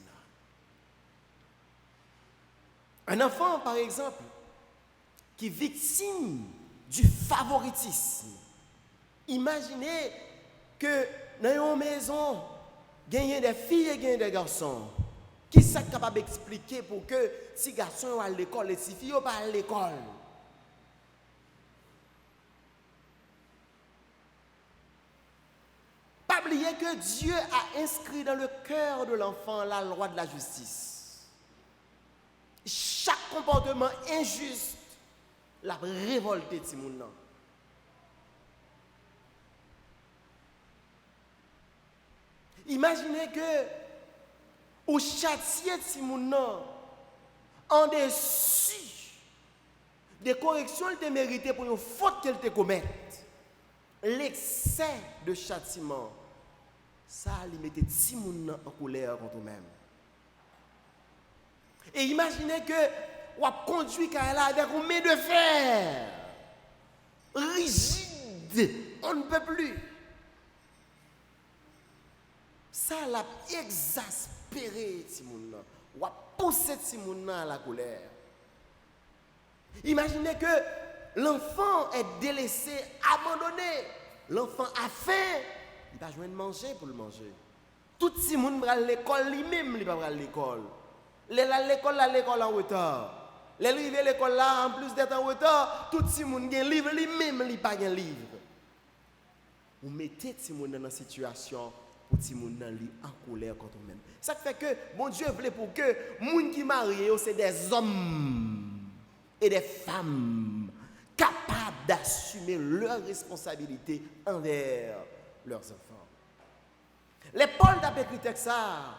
Un enfant, par exemple, qui est victime du favoritisme. Imaginez que dans une maison, il y a des filles et des garçons. Qui sont capables d'expliquer pour que si les garçons sont à l'école, les filles ne sont pas à l'école? Pas oublier que Dieu a inscrit dans le cœur de l'enfant la loi de la justice. Chaque comportement injuste l'a révolté ti moun nan. Imaginez que ou châtier ti moun nan en dessus des corrections qu'il te mérité pour une faute qu'elle te commette. L'excès de châtiment, ça lui mettait ti moun nan en colère contre eux-mêmes. Et imaginez que on a conduit Kaela avec une main de fer, rigide, on ne peut plus. Ça l'a exaspéré, Timouna. On a poussé Timouna à la colère. Imaginez que l'enfant est délaissé, abandonné. L'enfant a faim, il va joindre manger pour le manger. Tout Timoun va à l'école, lui-même, il va à l'école. L'école en retard. Les arrivés à l'école là, en plus d'être en retard, tout le monde a un livre, lui-même, il n'a pas un livre. Vous mettez le monde dans une situation où le monde est en colère contre vous-même. Ça fait que, bon Dieu voulait pour que les gens qui marient, c'est des hommes et des femmes capables d'assumer leurs responsabilités envers leurs enfants. Les Paul d'après écrit ça.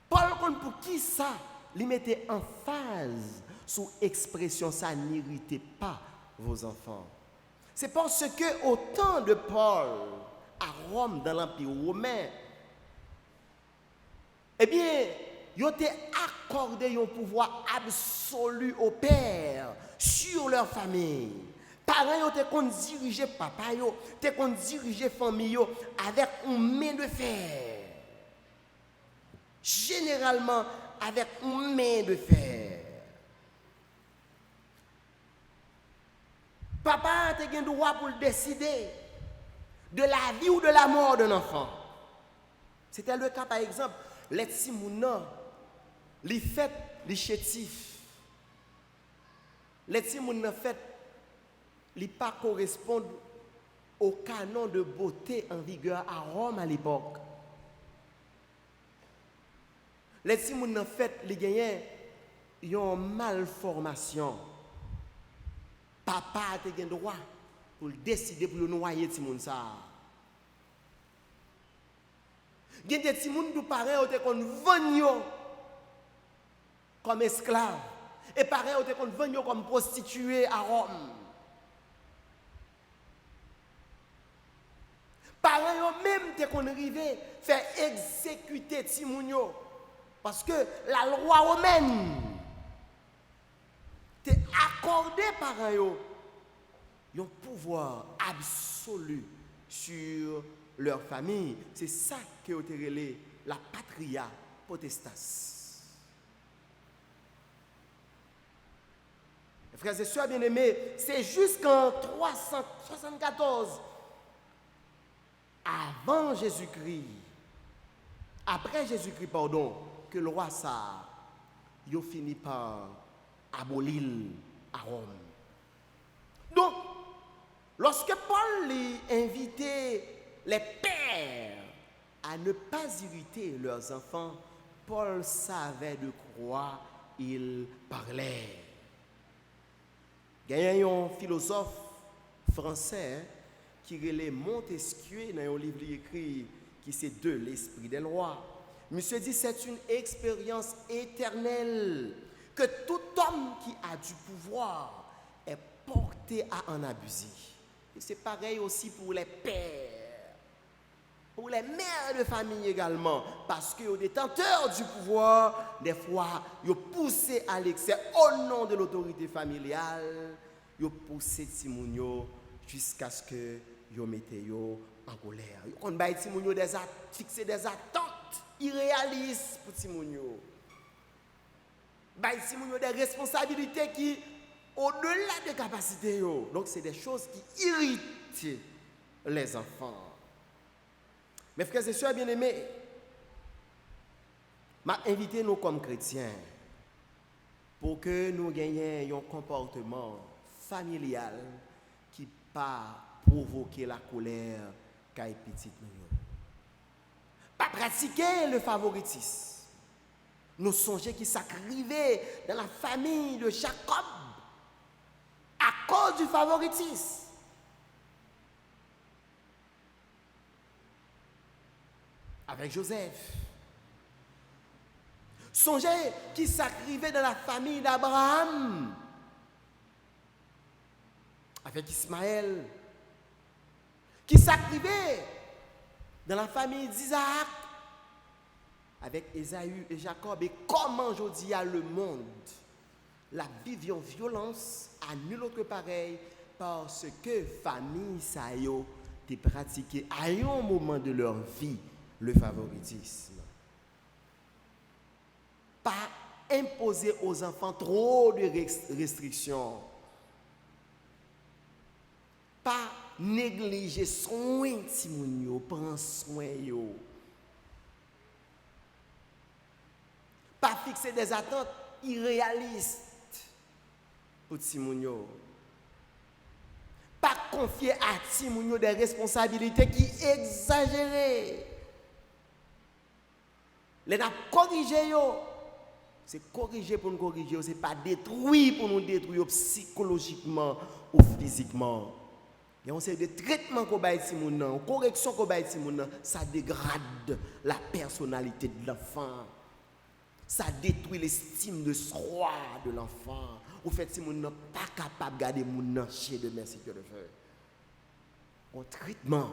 Paul, pour qui ça, il mettait en phase sous expression ça n'irritez pas vos enfants. C'est parce que au temps de Paul, à Rome, dans l'Empire romain, eh bien, ils ont accordé un pouvoir absolu aux pères sur leur famille. Parents ont dirigé papa, ont dirigé famille avec une main de fer. Généralement avec une main de fer. Papa a le droit pour décider de la vie ou de la mort d'un enfant. C'était le cas, par exemple, les petits mounans, les fêtes, les chétifs. Les petits mounans fêtes, les pas correspondent au canon de beauté en vigueur à Rome à l'époque. Les petits mounans fêtes, les gagnants, ils ont une malformation. Papa a le droit pour décider pour noyer les moun ça. Il y a des petits moun qui parents ont vendu comme esclaves et parents ont vendu comme prostituées à Rome. Parents ont même arrivé faire exécuter petits moun parce que la loi romaine t'est accordée par eux un pouvoir absolu sur leur famille. C'est ça que vous avez la patria potestas. Frères et sœurs bien-aimés, c'est jusqu'en 374 avant Jésus-Christ, après Jésus-Christ, pardon, que le roi ça, il finit par abolir à Rome. Donc, lorsque Paul invitait les pères à ne pas irriter leurs enfants, Paul savait de quoi il parlait. Il y a un philosophe français qui relève Montesquieu dans un livre écrit qui c'est de l'esprit des lois. Monsieur dit c'est une expérience éternelle que tout homme qui a du pouvoir est porté à en abuser. Et c'est pareil aussi pour les pères, pour les mères de famille également, parce que les détenteurs du pouvoir, des fois, ils poussent à l'excès au nom de l'autorité familiale, ils poussent Timounio jusqu'à ce que ils mettent en colère. On va fixer des attentes irréalistes pour Timounio. Timounio des responsabilités qui au-delà des capacités. Donc c'est des choses qui irritent les enfants. Mes frères et sœurs bien-aimés, m'a invité nous comme chrétiens pour que nous gagnions un comportement familial qui pas provoquer la colère qu'a petite nous. Pas pratiquer le favoritisme. Nous songeons qui s'acrivait dans la famille de Jacob à cause du favoritisme. Avec Joseph. Songez qui s'acrivait dans la famille d'Abraham. Avec Ismaël. Qui s'acrivait dans la famille d'Isaac. Avec Ésaü et Jacob. Et comment aujourd'hui à le monde la vie en violence à nul autre pareil parce que famille ça yo t'es pratiqué à un moment de leur vie le favoritisme. Pas imposer aux enfants trop de restrictions. Pas négliger soin Timoun yo, prendre soin yo. Pas fixer des attentes irréalistes pour Timoun yo. Pas confier à Timoun yo des responsabilités qui exagérées. Les n'a corriger yo. C'est corriger pour nous corriger, c'est pas détruire pour nous détruire psychologiquement ou physiquement. Et on sait des traitements qu'on baille Timoun nan, correction qu'on baille Timoun nan, ça dégrade la personnalité de l'enfant. Ça détruit l'estime de soi de l'enfant. Au fait, si mon n'est pas capable de garder mon chez de merci que le feu. Un traitement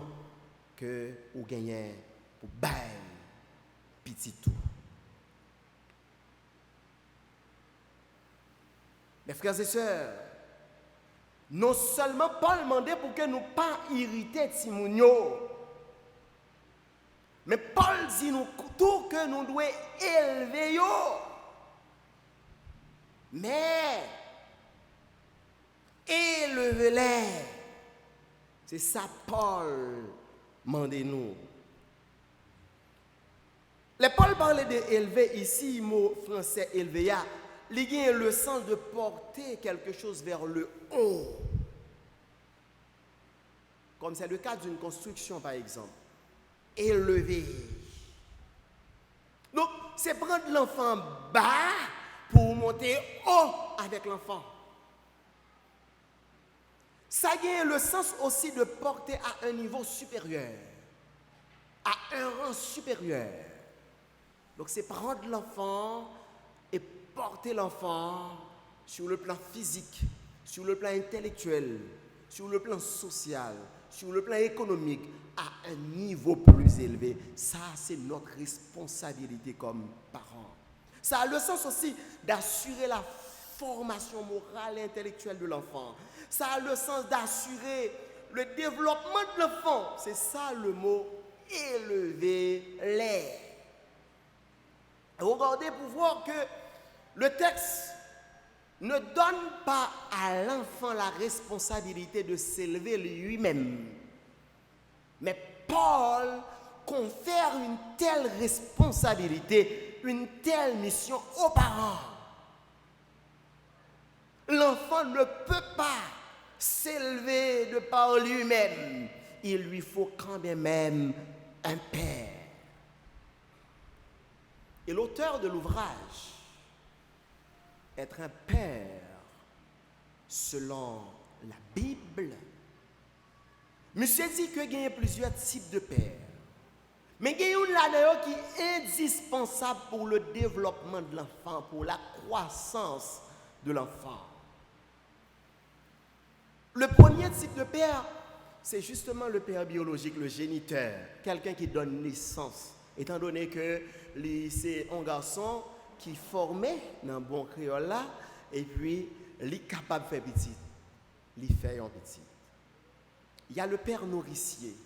que vous gagnez pour bailler petit tout. Mes frères et sœurs, non seulement Paul demandait pour que nous ne pas irriter Timounio, mais Paul dit nous tout que nous devons élever yo. Mais élevez-les. C'est ça Paul demande nous. Les Paul parlait de élever ici, mot français élever, il y a le sens de porter quelque chose vers le haut. Comme c'est le cas d'une construction par exemple. Élever. Donc, c'est prendre l'enfant bas pour monter haut avec l'enfant. Ça a le sens aussi de porter à un niveau supérieur, à un rang supérieur. Donc, c'est prendre l'enfant et porter l'enfant sur le plan physique, sur le plan intellectuel, sur le plan social, sur le plan économique, à un niveau plus élevé. Ça, c'est notre responsabilité comme parents. Ça a le sens aussi d'assurer la formation morale et intellectuelle de l'enfant. Ça a le sens d'assurer le développement de l'enfant. C'est ça le mot élever-les. Regardez pour voir que le texte ne donne pas à l'enfant la responsabilité de s'élever lui-même. Mais Paul confère une telle responsabilité, une telle mission aux parents. L'enfant ne peut pas s'élever de par lui-même. Il lui faut quand même un père. Et l'auteur de l'ouvrage, être un père selon la Bible, monsieur dit qu'il y a plusieurs types de pères. Mais il y a une là qui est indispensable pour le développement de l'enfant, pour la croissance de l'enfant. Le premier type de père, c'est justement le père biologique, le géniteur, quelqu'un qui donne naissance. Étant donné que c'est un garçon qui formé dans un bon créole là, et puis il est capable de faire petit, il fait un petit. Il y a le père nourricier,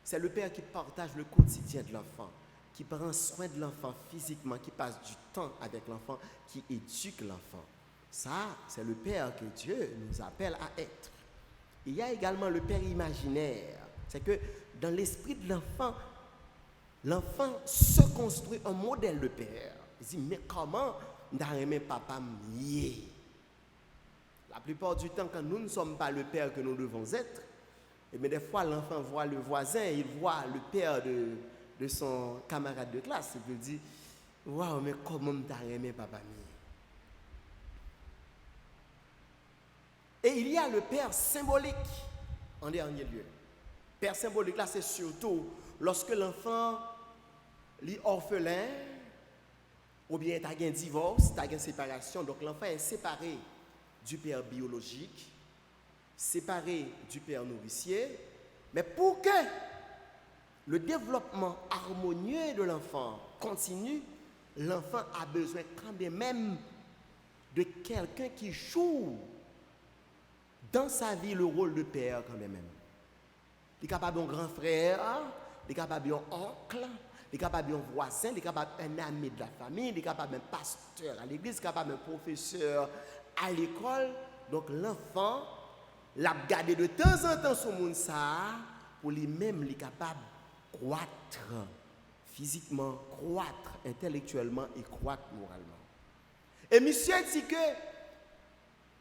c'est le père qui partage le quotidien de l'enfant, qui prend soin de l'enfant physiquement, qui passe du temps avec l'enfant, qui éduque l'enfant. Ça, c'est le père que Dieu nous appelle à être. Il y a également le père imaginaire. C'est que dans l'esprit de l'enfant se construit un modèle de père. Il dit, mais comment n'arrive papa mieux? La plupart du temps, quand nous ne sommes pas le père que nous devons être, et bien des fois l'enfant voit le voisin, il voit le père de son camarade de classe, il peut dire, waouh, mais comment n'arrive papa mieux? Et il y a le père symbolique, en dernier lieu. Père symbolique, là, c'est surtout lorsque l'enfant est orphelin, ou bien il y a un divorce, il y a une séparation. Donc l'enfant est séparé du père biologique, séparé du père nourricier. Mais pour que le développement harmonieux de l'enfant continue, l'enfant a besoin quand même de quelqu'un qui joue dans sa vie le rôle de père quand même. Il est capable d'un grand frère, il est capable d'un oncle, il est capable d'un voisin, il est capable d'un ami de la famille, il est capable d'un pasteur à l'église, il est capable d'un professeur à l'école. Donc l'enfant l'a gardé de temps en temps sur monde ça pour lui-même il est capable de croître physiquement, croître intellectuellement et croître moralement. Et monsieur dit que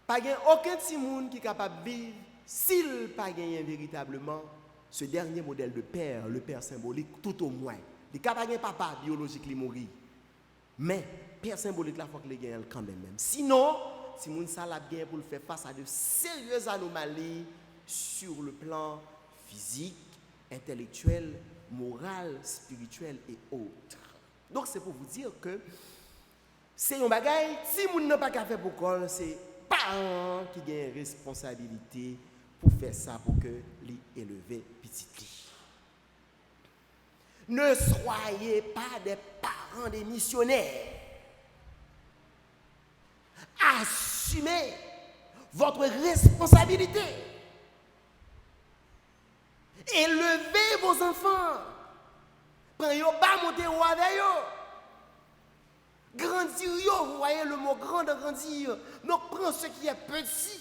pas aucun petit monde qui est capable de vivre s'il n'a pas gagné véritablement ce dernier modèle de père, le père symbolique, tout au moins. Il n'y a pas de papa biologique qui mourit. Mais père symbolique, là, il faut qu'il gagne quand même. Sinon, si moun ça l'a bien pour le faire face à de sérieuses anomalies sur le plan physique, intellectuel, moral, spirituel et autres. Donc c'est pour vous dire que c'est un bagage, si moun n'a pas qu'à faire pour quoi, c'est parents qui ont une responsabilité pour faire ça, pour que les élever petit. Ne soyez pas des parents des missionnaires. Assumez votre responsabilité. Élevez vos enfants. Prenez bas monter au avec eux. Grandir, vous voyez le mot grand de grandir. Donc prends ce qui est petit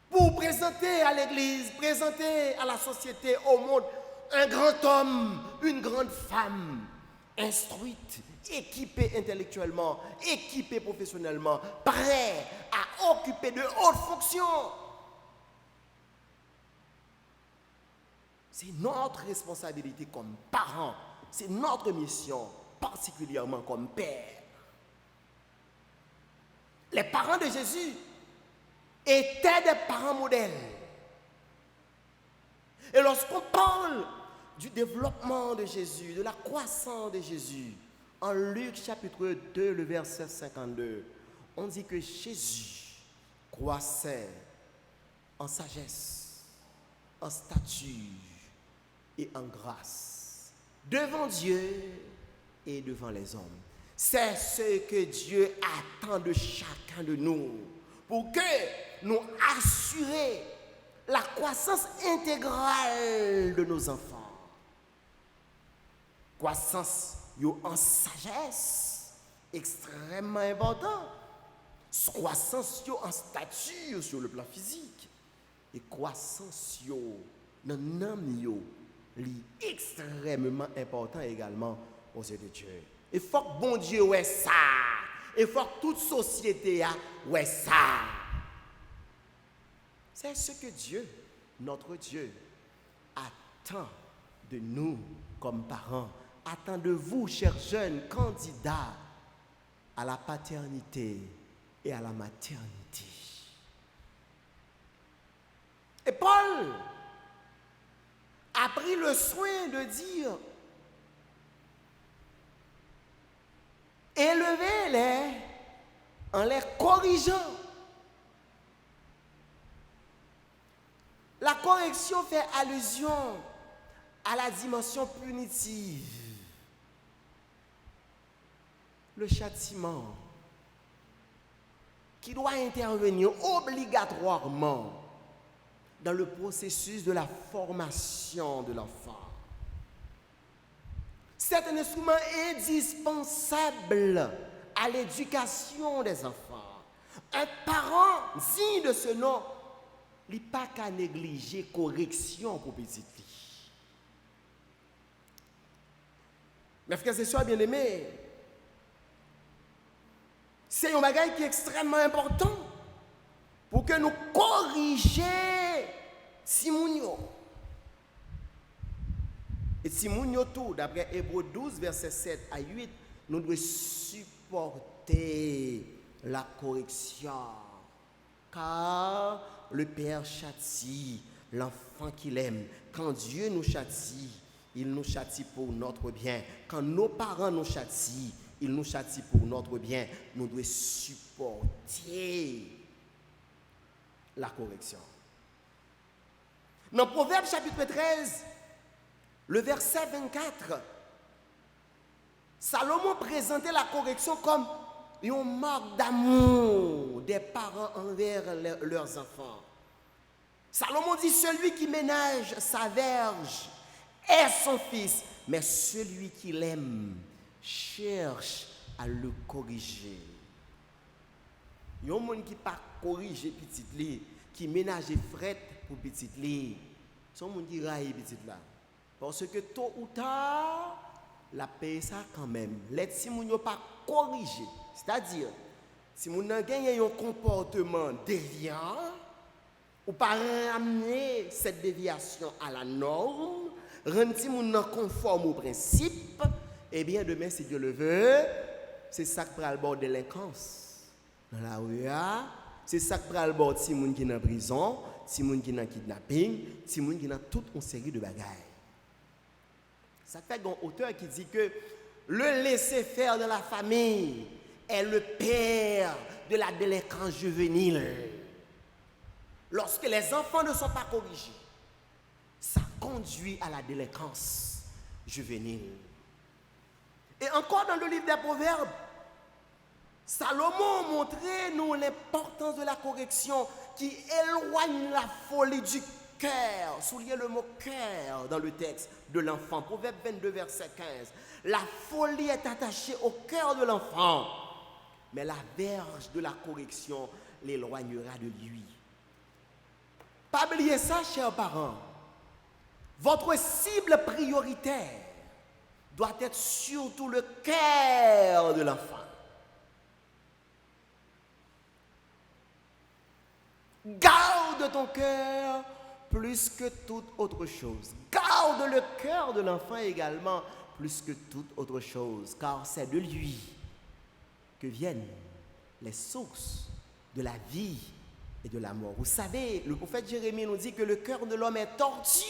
pour présenter à l'église, présenter à la société, au monde, un grand homme, une grande femme, instruite, équipée intellectuellement, équipée professionnellement, prêt à occuper de hautes fonctions. C'est notre responsabilité comme parents, c'est notre mission, particulièrement comme père. Les parents de Jésus étaient des parents modèles. Et lorsqu'on parle du développement de Jésus, de la croissance de Jésus, en Luc chapitre 2, le verset 52, on dit que Jésus croissait en sagesse, en stature et en grâce, devant Dieu et devant les hommes. C'est ce que Dieu attend de chacun de nous, pour que nous assurions la croissance intégrale de nos enfants. Croissance en sagesse, extrêmement important. Croissance en stature sur le plan physique. Et croissance dans l'âme, extrêmement important également aux yeux de Dieu. Il faut que bon Dieu ouais ça. Il faut que toute société ouais ça. C'est ce que Dieu, notre Dieu, attend de nous comme parents, attend de vous, chers jeunes candidats à la paternité et à la maternité. Et Paul a pris le soin de dire élevez-les en les corrigeant. La correction fait allusion à la dimension punitive, le châtiment qui doit intervenir obligatoirement dans le processus de la formation de l'enfant. C'est un instrument indispensable à l'éducation des enfants. Un parent digne de ce nom, il n'a pas qu'à négliger correction pour petite fille. Mes frères et sœurs bien-aimés, c'est un bagage qui est extrêmement important pour que nous corrigions Timounio. Et Timounio tout, d'après Hébreux 12, versets 7 à 8, nous devons supporter la correction. Car le Père châtie l'enfant qu'il aime. Quand Dieu nous châtie, il nous châtie pour notre bien. Quand nos parents nous châtient, il nous châtie pour notre bien. Nous devons supporter la correction. Dans Proverbe chapitre 13, le verset 24, Salomon présentait la correction comme une marque d'amour des parents envers leurs enfants. Salomon dit, celui qui ménage sa verge est son fils, mais celui qui l'aime cherche à le corriger. Il y a un monde qui ne pas corriger petit li, qui ménage fret pour petit li. Son monde qui raille petit là. Parce que tôt ou tard, la paye ça quand même. Les si moun yo pas corriger, c'est-à-dire si moun nan gagne un comportement déviant ou pas ramener cette déviation à la norme, rendre si moun nan conforme au principe, eh bien demain si Dieu le veut, c'est ça qui prend le bord de délinquance dans la rue. C'est ça qui prend le bord si moun qui dans prison, si moun qui dans kidnapping, si moun qui dans toute une série de bagages. Ça fait un auteur qui dit que le laisser-faire de la famille est le père de la délinquance juvénile. Lorsque les enfants ne sont pas corrigés, ça conduit à la délinquance juvénile. Et encore dans le livre des Proverbes, Salomon montrait nous l'importance de la correction qui éloigne la folie du cœur. Soulignez le mot cœur dans le texte de l'enfant. Proverbe 22, verset 15. La folie est attachée au cœur de l'enfant, mais la verge de la correction l'éloignera de lui. Pas oublier ça, chers parents. Votre cible prioritaire doit être surtout le cœur de l'enfant. Garde ton cœur plus que toute autre chose. Garde le cœur de l'enfant également plus que toute autre chose, car c'est de lui que viennent les sources de la vie et de la mort. Vous savez, le prophète Jérémie nous dit que le cœur de l'homme est tortueux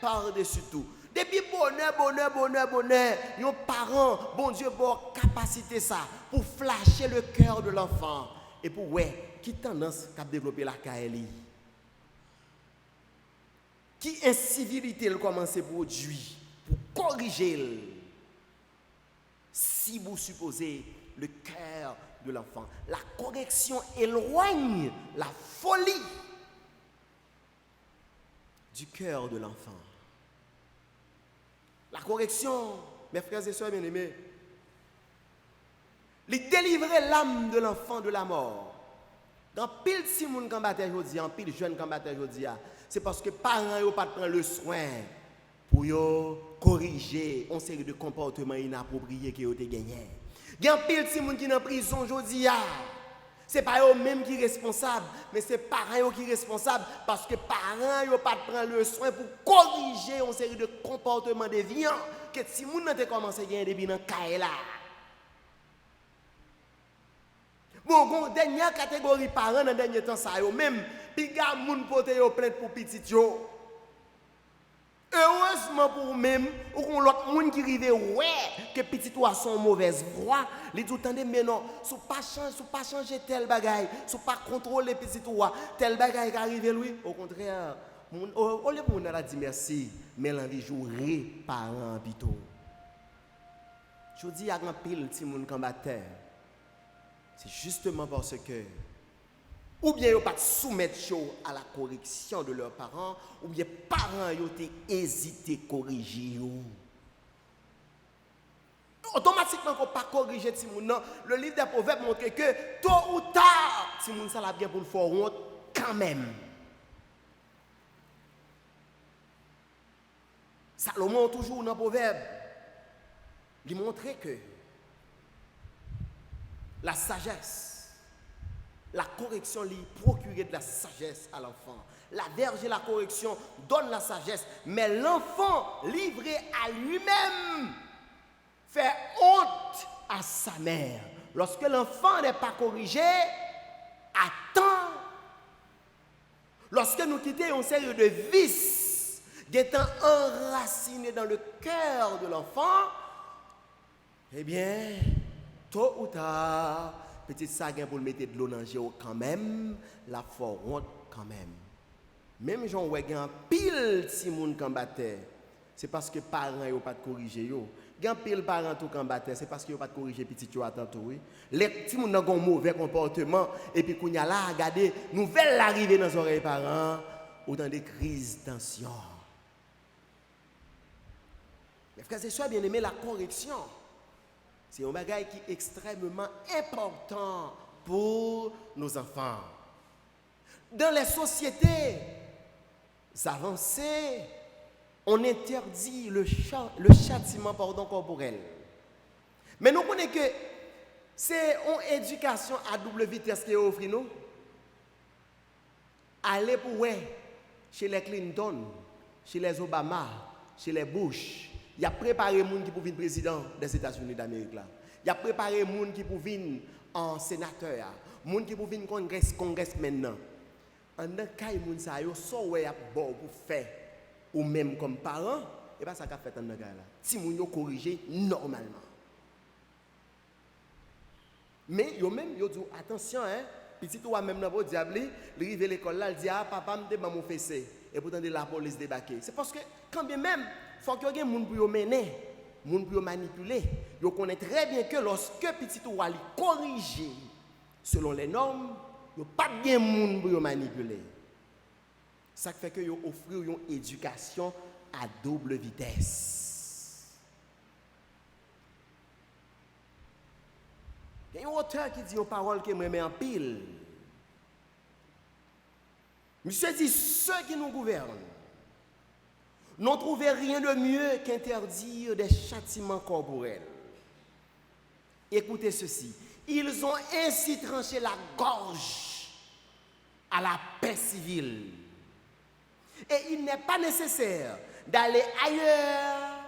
par-dessus tout. Depuis bonheur, nos parents, bon Dieu, bon capacité ça, pour flasher le cœur de l'enfant. Et pour, qui tendance à développer la KLI? Qui incivilité le commence à produire pour corriger si vous supposez le cœur de l'enfant. La correction éloigne la folie du cœur de l'enfant. La correction, mes frères et sœurs bien-aimés, il délivrer l'âme de l'enfant de la mort. Dans pile si moun combattant aujourd'hui, en pile jeune combattant aujourd'hui, c'est parce que parents n'ont pas prendre le soin pour corriger une série de comportements inappropriés qui ont été gagnés. Il y a un pile si moun qui est en prison aujourd'hui, c'est pas eux même qui sont responsables, mais c'est parents qui sont responsables parce que parents n'ont pas prendre le soin pour corriger une série de comportements déviants que si moun n'a commencé à gagner depuis dans Kaela. Bon, dernière catégorie parents dans le dernier temps, ça yo même, puis gars moun pote yo plainte pour petit yo. Heureusement pour vous-même, ou qu'on l'autre monde qui rive ouais que petit toi son mauvaise voix, les tout entendez mais non, sous pas changer tel bagaille, sous pas contrôler petit toi, tel bagaille qui arrive lui, au contraire, au lieu pour nous la dit merci, mais l'envie jouer parents bito. Je dis à grand pile ti moun combatteur. C'est justement parce que ou bien ils pas soumettre à la correction de leurs parents, ou bien parents ils ont hésité corriger yo. Automatiquement qu'on pas corriger ti moun non, le livre des proverbes montre que tôt ou tard ti moun ça la bien pour le faire honte quand même. Salomon toujours dans proverbe il montrait que la sagesse, la correction lui procurait de la sagesse à l'enfant. La verge et la correction donnent la sagesse, mais l'enfant livré à lui-même fait honte à sa mère. Lorsque l'enfant n'est pas corrigé, attends. Lorsque nous quittons une série de vices qui étant enracinés dans le cœur de l'enfant, eh bien, tôt ou tard, petite saga pour le mettre de l'eau dans le géo quand même, la honte quand même. Même Jean Ouégan, pile si moun combattait, c'est parce que parents n'ont pas de corriger yo. Gan pile parents tout combattait, c'est parce qu'ils n'ont pas de corriger petit yo tantôt oui. Les petits moun ont un mauvais comportement et puis kounya là regardez nouvelle arrivée dans les oreilles parents, autant de crises, tension. Mes frères et sœurs bien-aimés, la correction c'est un bagage qui est extrêmement important pour nos enfants. Dans les sociétés avancées, on interdit le châtiment corporel. Mais nous connaissons que c'est une éducation à double vitesse qui est offerte nous. Allez pour chez les Clinton, chez les Obama, chez les Bush. Il a préparé les gens qui pour venir président des États-Unis d'Amérique là. Il a préparé les gens qui pour venir en sénateur, les gens qui pour venir congrès maintenant. En tant que les gens ça yo so ouais a bon pour faire ou même comme parents, et pas ça qu'a fait en là. Si moun yo corriger normalement. Mais yo même yo dit attention hein, petit toi même dans votre diable, il arrive à l'école là, il dit ah papa me demande mon fessé et pourtant de la police débarquer. C'est parce que quand bien même faut que y ait moun pour mener, moun pour manipuler. Yo connaît très bien que lorsque petit ou ali corriger selon les normes, yo pas bien moun pour manipuler. Ça fait que yo offrir une éducation à double vitesse. Il y a un auteur qui dit une parole qui me met en pile. Monsieur dit ceux qui nous gouvernent n'ont trouvé rien de mieux qu'interdire des châtiments corporels. Écoutez ceci. Ils ont ainsi tranché la gorge à la paix civile. Et il n'est pas nécessaire d'aller ailleurs,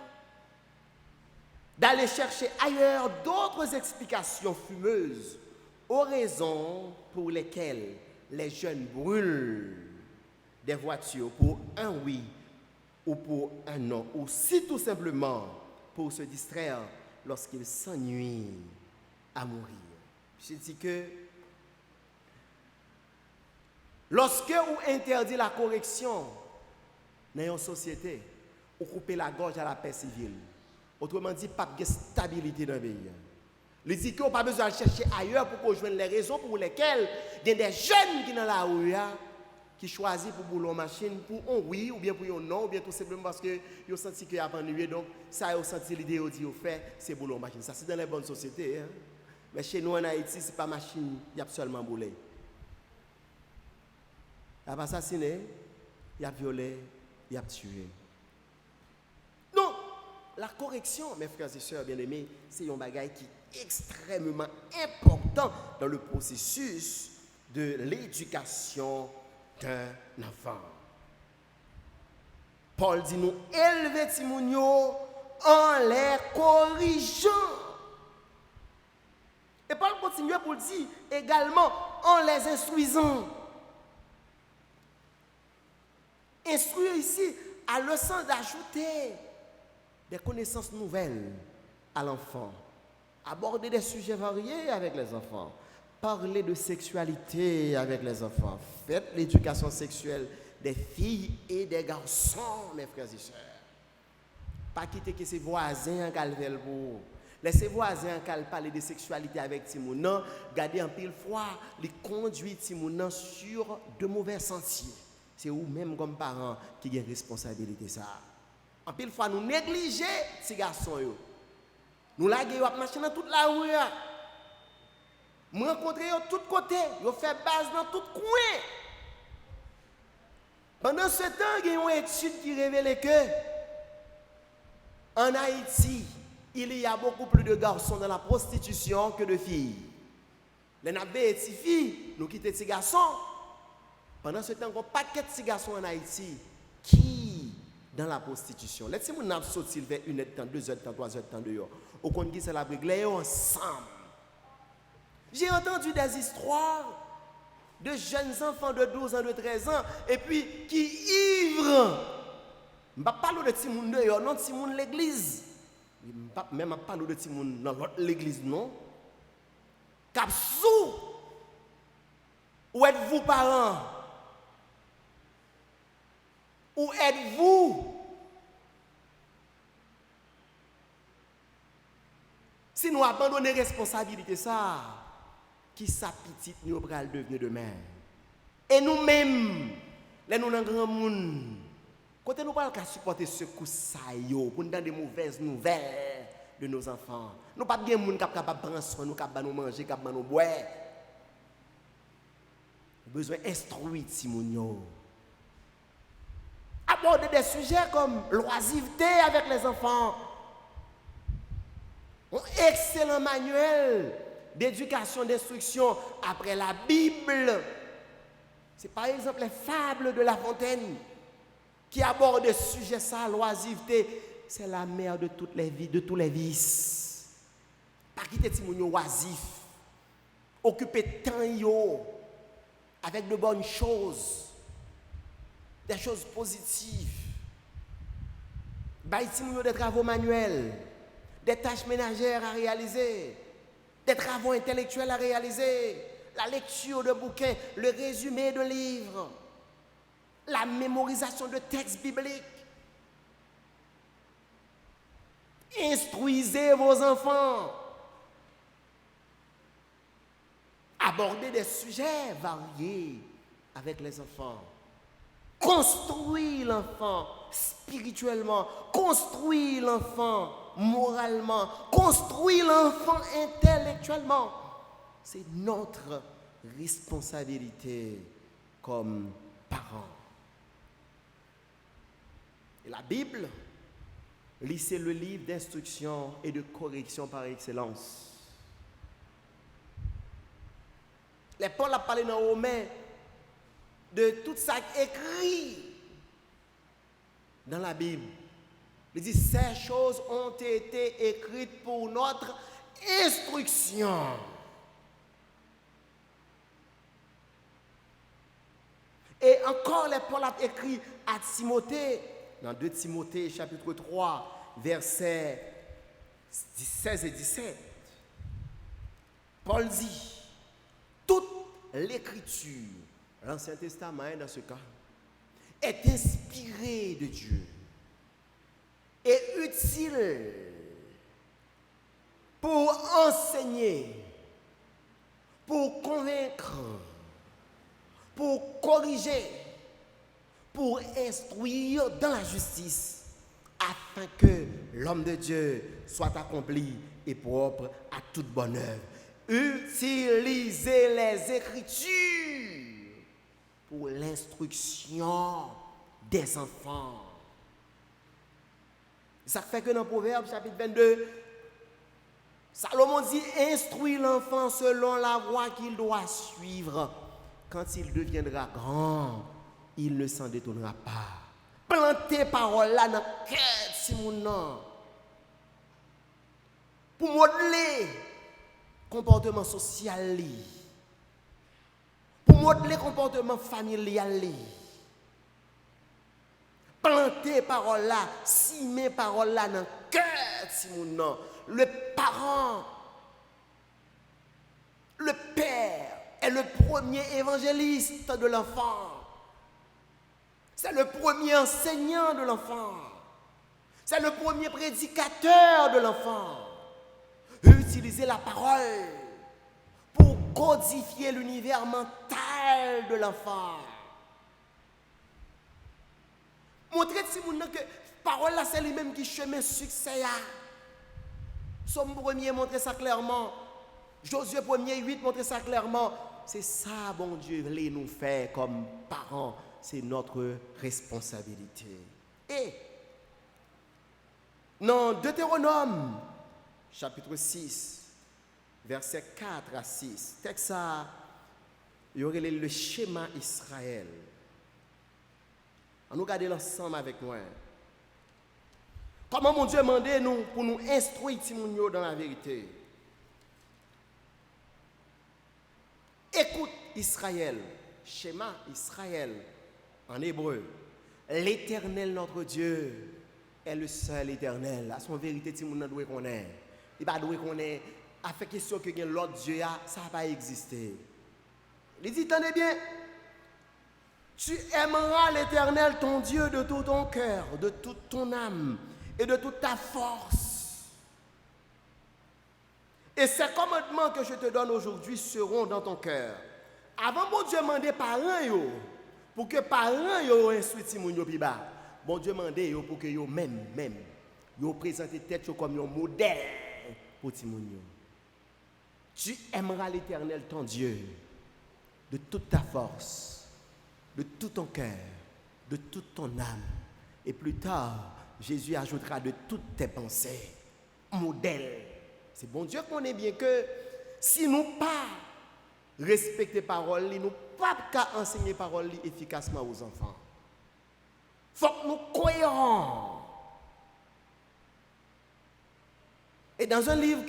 d'aller chercher ailleurs d'autres explications fumeuses aux raisons pour lesquelles les jeunes brûlent des voitures pour un oui ou pour un non, ou si tout simplement pour se distraire lorsqu'ils s'ennuient à mourir. Je dis que lorsque vous interdit la correction dans une société, vous coupez la gorge à la paix civile. Autrement dit, pas de stabilité dans le pays. Il dit qu'on n'a pas besoin de chercher ailleurs pour rejoindre les raisons pour lesquelles il y a des jeunes qui sont dans la rue qui choisissent pour bouler en machine pour un oui ou bien pour un non, ou bien tout simplement parce qu'ils ont senti qu'ils ont ennuyé. Donc, ça, ils ont senti l'idée de faire, c'est bouler en machine. Ça, c'est dans les bonnes sociétés. Hein? Mais chez nous en Haïti, ce n'est pas machine, il y a seulement boulé. Il y a assassiné, il y a violé, il y a tué. Non, la correction, mes frères et sœurs bien-aimés, c'est un bagage qui est extrêmement important dans le processus de l'éducation d'un enfant. Paul dit nous élever Timounio en les corrigeant. Et Paul continue pour dire également en les instruisant. Instruire ici a le sens d'ajouter des connaissances nouvelles à l'enfant, aborder des sujets variés avec les enfants, parler de sexualité avec les enfants, faites l'éducation sexuelle des filles et des garçons, mes frères et sœurs. Pas quitter que ses voisins en calvel pour. Laissez voisins en parler de sexualité avec Timounan, gardez en pile fois, les conduit Timounan sur de mauvais sentiers. C'est vous-même comme parents qui avez responsabilité ça. En pile fois, nous négligeons ces garçons. Nous laguons à marcher dans toute la rue. Nous rencontrons de tous côtés. Nous faisons base dans tout coin. Pendant ce temps, il y a une étude qui révèle que en Haïti, il y a beaucoup plus de garçons dans la prostitution que de filles. Les nabés filles, nous quittons ces garçons. Pendant ce temps, il y a un paquet de ces garçons en Haïti qui dans la prostitution. Laissez-moi nous sortir vers 1 heure de temps, 2 heures de temps, 3 heures de temps dehors. Au compte qui c'est la brigue, ensemble. J'ai entendu des histoires de jeunes enfants de 12 ans, de 13 ans, et puis qui ivres. Je ne parle pas de Timoun dehors, non, Timoun l'église. Même je parle de Timoun dans l'église, non. Capsou. Où êtes-vous, parents? Où êtes-vous? Si nous abandonnons la responsabilité, ça, qui sa petite nous va devenir demain? Et nous-mêmes, les nous dans grand monde, quand nous parlons qu'à supporter ce coup ça pour nous donner des mauvaises nouvelles de nos enfants. Nous pas bien monde capable de prendre soin, nous capable nous manger, capable nous boire. Besoin d'instruire Simonio. Aborder des sujets comme l'oisiveté avec les enfants. Un excellent manuel d'éducation, d'instruction après la Bible. C'est par exemple les fables de La Fontaine qui abordent des sujets ça, l'oisiveté. C'est la mère de toutes les vies, de tous les vices. Pas quitter Timonio oisif. Occuper temps yo avec de bonnes choses. Des choses positives. Baï Timonio des travaux manuels. Des tâches ménagères à réaliser, des travaux intellectuels à réaliser, la lecture de bouquins, le résumé de livres, la mémorisation de textes bibliques. Instruisez vos enfants. Abordez des sujets variés avec les enfants. Construire l'enfant spirituellement, construire l'enfant moralement, construire l'enfant intellectuellement. C'est notre responsabilité comme parents. Et la Bible, c'est le livre d'instruction et de correction par excellence. Les Paul a parlé dans Romains de tout ça écrit dans la Bible. Il dit, ces choses ont été écrites pour notre instruction. Et encore, les Paul a écrit à Timothée, dans 2 Timothée, chapitre 3, versets 16 et 17. Paul dit, toute l'écriture, l'Ancien Testament dans ce cas, est inspirée de Dieu et utile pour enseigner, pour convaincre, pour corriger, pour instruire dans la justice, afin que l'homme de Dieu soit accompli et propre à toute bonne œuvre. Utilisez les Écritures pour l'instruction des enfants. Ça fait que dans Proverbe chapitre 22, Salomon dit, instruis l'enfant selon la voie qu'il doit suivre. Quand il deviendra grand, il ne s'en détournera pas. Plantez parole là dans le cœur de Simon. Pour modeler comportement social, pour modeler comportement familial, planter parole là, simer parole là dans le cœur de Simon. Le parent, le père est le premier évangéliste de l'enfant. C'est le premier enseignant de l'enfant. C'est le premier prédicateur de l'enfant. Utiliser la parole pour codifier l'univers mental de l'enfant. Montrer à Simon que la parole là, c'est lui-même qui chemin succès. Somme 1er montre ça clairement. Josué 1er 8 montre ça clairement. C'est ça, bon Dieu, voulait nous faire comme parents. C'est notre responsabilité. Et dans Deutéronome, chapitre 6, versets 4 à 6, texte ça, il y aurait le schéma Israël. On nous regarde l'ensemble avec moi. Comment mon Dieu demandé nous pour nous instruire Timounio dans la vérité. Écoute Israël, schéma Israël en hébreu. L'Éternel notre Dieu est le seul éternel. À son vérité, Timounio doit connaître. Il va doit connaître. À fait question que l'autre Dieu ça va pas exister. Il dit, tenez bien. Tu aimeras l'Éternel, ton Dieu, de tout ton cœur, de toute ton âme et de toute ta force. Et ces commandements que je te donne aujourd'hui seront dans ton cœur. Avant, mon Dieu demandait parents, pour que parents instruisent Timounio Piba. Bon Dieu demandait pour que yo même présente tête comme un modèle pour Timounio. Tu aimeras l'Éternel, ton Dieu, de toute ta force, de tout ton cœur, de toute ton âme. Et plus tard, Jésus ajoutera de toutes tes pensées. Modèle. C'est bon Dieu qu'on est bien que si nous pas respecter parole, nous pas qu'à enseigner parole efficacement aux enfants. Faut que nous cohérents. Et dans un livre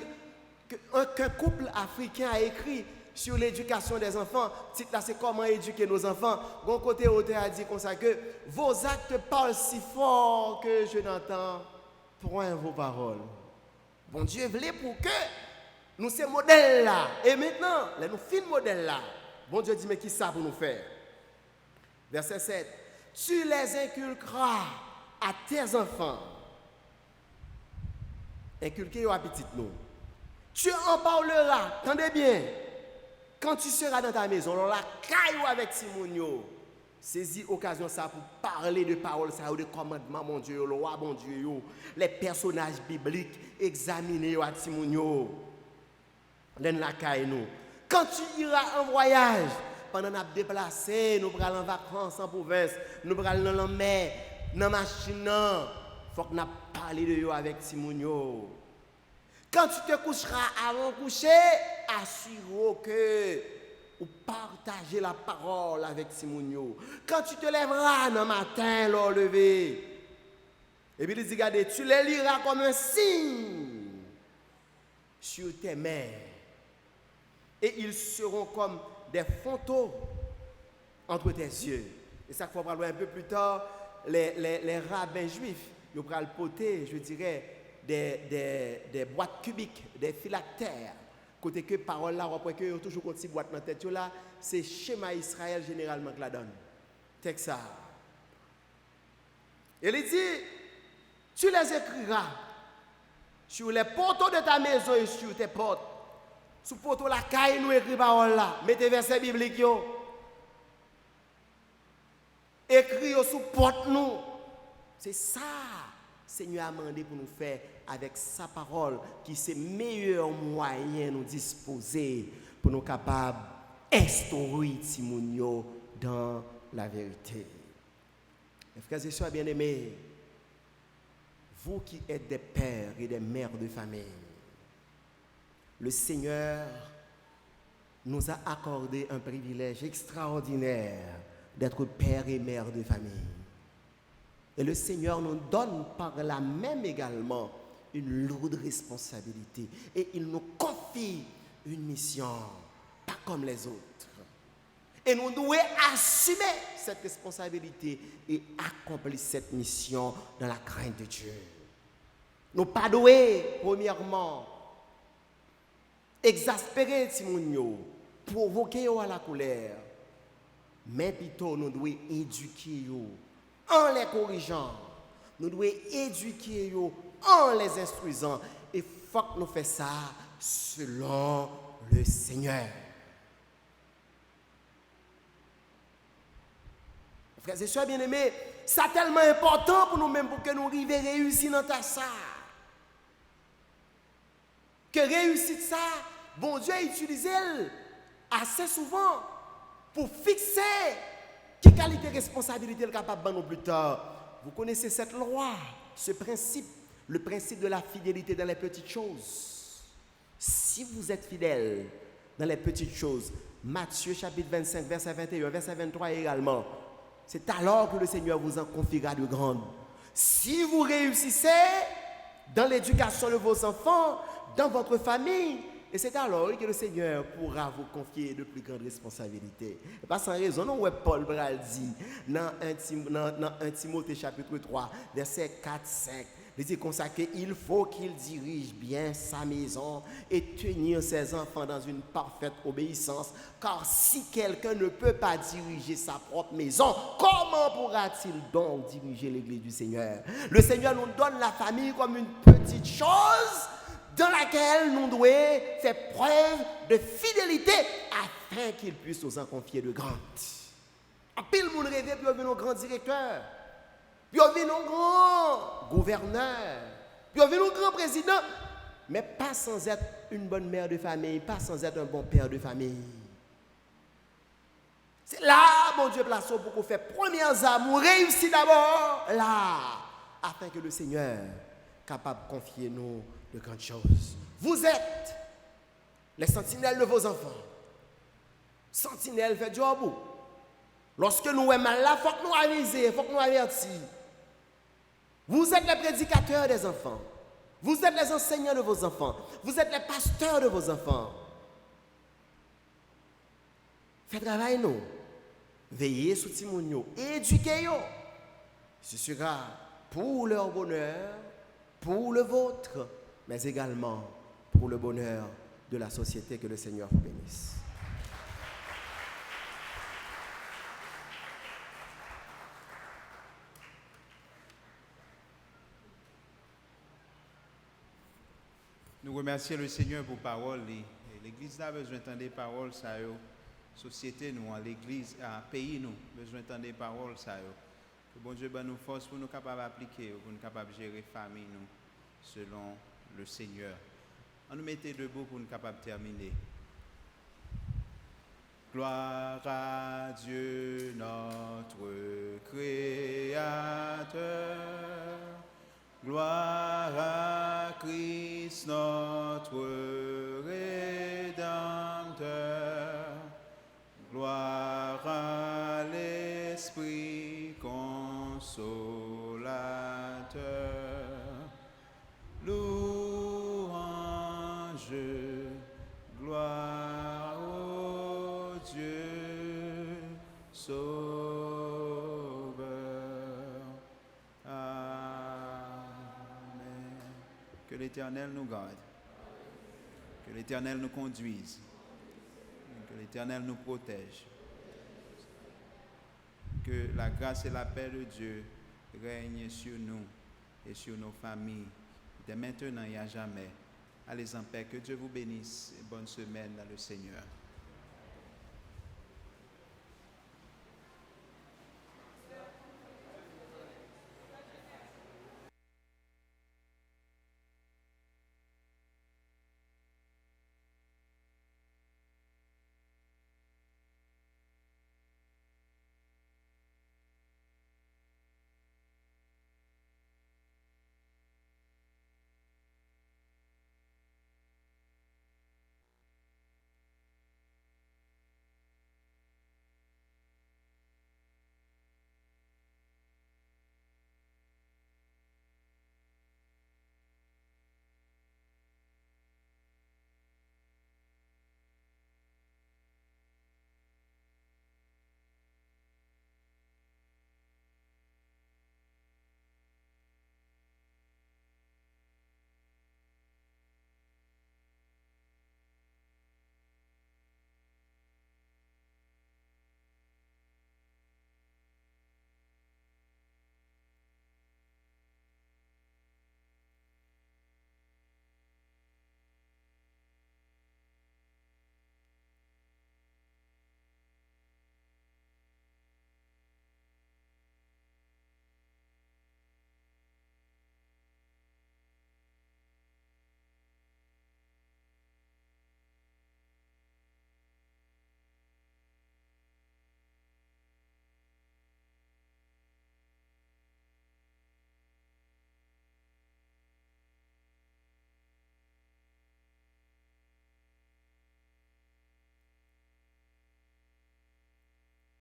qu'un couple africain a écrit sur l'éducation des enfants, titre là c'est comment éduquer nos enfants. Bon côté auteur a dit comme ça que vos actes parlent si fort que je n'entends point vos paroles. Bon Dieu voulait pour que nous ces modèles là. Et maintenant, là nous fin modèle là. Bon Dieu dit mais qui ça pour nous faire? Verset 7. Tu les inculqueras à tes enfants. Inculquer à petit nous. Tu en parleras, attendez bien. Quand tu seras dans ta maison, on la caillou avec Simonio. Saisis l'occasion ça pour parler de paroles, ça, de commandements, mon Dieu, le roi, mon Dieu, les personnages bibliques, examiner à Simonio. La caille nous. Quand tu iras en voyage, pendant que nous nous déplacés, nous allons en vacances en province, nous allons dans la mer, dans la machine, il faut que nous parlions de yo avec Simonio. Quand tu te coucheras avant de coucher, assure que ou partager la parole avec Simonio. Quand tu te lèveras le matin, l'heure levé, et puis il dit, regardez, tu les liras comme un signe sur tes mains. Et ils seront comme des fantômes entre tes yeux. Et ça, il faut parler un peu plus tard, les rabbins juifs, ils vont le poter, je dirais, des boîtes cubiques, des phylactères. Côté que parole là, après que toujours une petite boîte dans la tête là, c'est schéma Israël généralement que la donne. Texte ça. Et il dit, tu les écriras sur les poteaux de ta maison et sur tes portes. Sous poteau la caille nous écrit parole là. Mettez versets bibliques yo. Écrit sous porte nous. C'est ça. Seigneur a demandé pour nous faire avec sa parole qui c'est le meilleur moyen nous disposer pour nous capables d'instaurer Timonio dans la vérité. Mes frères et sœurs bien-aimés, vous qui êtes des pères et des mères de famille, le Seigneur nous a accordé un privilège extraordinaire d'être père et mère de famille. Et le Seigneur nous donne par là même également une lourde responsabilité. Et il nous confie une mission, pas comme les autres. Et nous devons assumer cette responsabilité et accomplir cette mission dans la crainte de Dieu. Nous pas doués, premièrement, exaspérer Timounio, provoquer à la colère, mais plutôt nous devons éduquer en les corrigeant, nous devons éduquer en les instruisant. Et il faut que nous fassions ça selon le Seigneur. Frères et sœurs bien-aimés, c'est tellement important pour nous-mêmes pour que nous arrivions à réussir dans ta ça. Que réussir ça, bon Dieu a utilisé assez souvent pour fixer quelle qualité de responsabilité est capable de nous plus tard. Vous connaissez cette loi, ce principe, le principe de la fidélité dans les petites choses. Si vous êtes fidèle dans les petites choses, Matthieu chapitre 25, verset 21, verset 23 également, c'est alors que le Seigneur vous en confiera de grandes. Si vous réussissez dans l'éducation de vos enfants, dans votre famille, et c'est alors que le Seigneur pourra vous confier de plus grandes responsabilités. Et pas sans raison, non, Paul Bral dit dans 1 Timothée chapitre 3, verset 4-5, il dit comme ça qu'il faut qu'il dirige bien sa maison et tenir ses enfants dans une parfaite obéissance, car si quelqu'un ne peut pas diriger sa propre maison, comment pourra-t-il donc diriger l'église du Seigneur? Le Seigneur nous donne la famille comme une petite chose dans laquelle nous devons faire preuve de fidélité afin qu'il puisse nous en confier de grandes. En pile, nous rêvons puis on veut nos grands directeurs, puis on veut nos grands gouverneurs, puis on veut nos grands présidents, mais pas sans être une bonne mère de famille, pas sans être un bon père de famille. C'est là, mon Dieu, place pour qu'on fasse premières amours, réussir d'abord là, afin que le Seigneur capable de confier nous de grandes choses. Vous êtes les sentinelles de vos enfants. Sentinelles fait du bout. Lorsque nous sommes mal là, il faut que nous avisions, il faut que nous avertissions. Vous êtes les prédicateurs des enfants. Vous êtes les enseignants de vos enfants. Vous êtes les pasteurs de vos enfants. Faites travail nous. Veillez sur Timounio. Éduquez-les. Ce sera pour leur bonheur, pour le vôtre, mais également pour le bonheur de la société. Que le Seigneur vous bénisse. Nous remercions le Seigneur pour la parole. L'Église a besoin d'entendre des paroles. La société, nous, l'Église, le pays, nous, besoin d'entendre des paroles. Que bon Dieu nous force pour nous capables d'appliquer, pour nous capables de gérer la famille, nous, selon le Seigneur. On nous mettait debout pour nous capables de terminer. Gloire à Dieu, notre Créateur. Gloire à Christ, notre Rédempteur. Gloire à l'Esprit consolateur. Louange, gloire au Dieu Sauveur. Amen. Que l'Éternel nous garde. Que l'Éternel nous conduise. Que l'Éternel nous protège. Que la grâce et la paix de Dieu règnent sur nous et sur nos familles, dès maintenant et à jamais. Allez en paix. Que Dieu vous bénisse. Bonne semaine dans le Seigneur.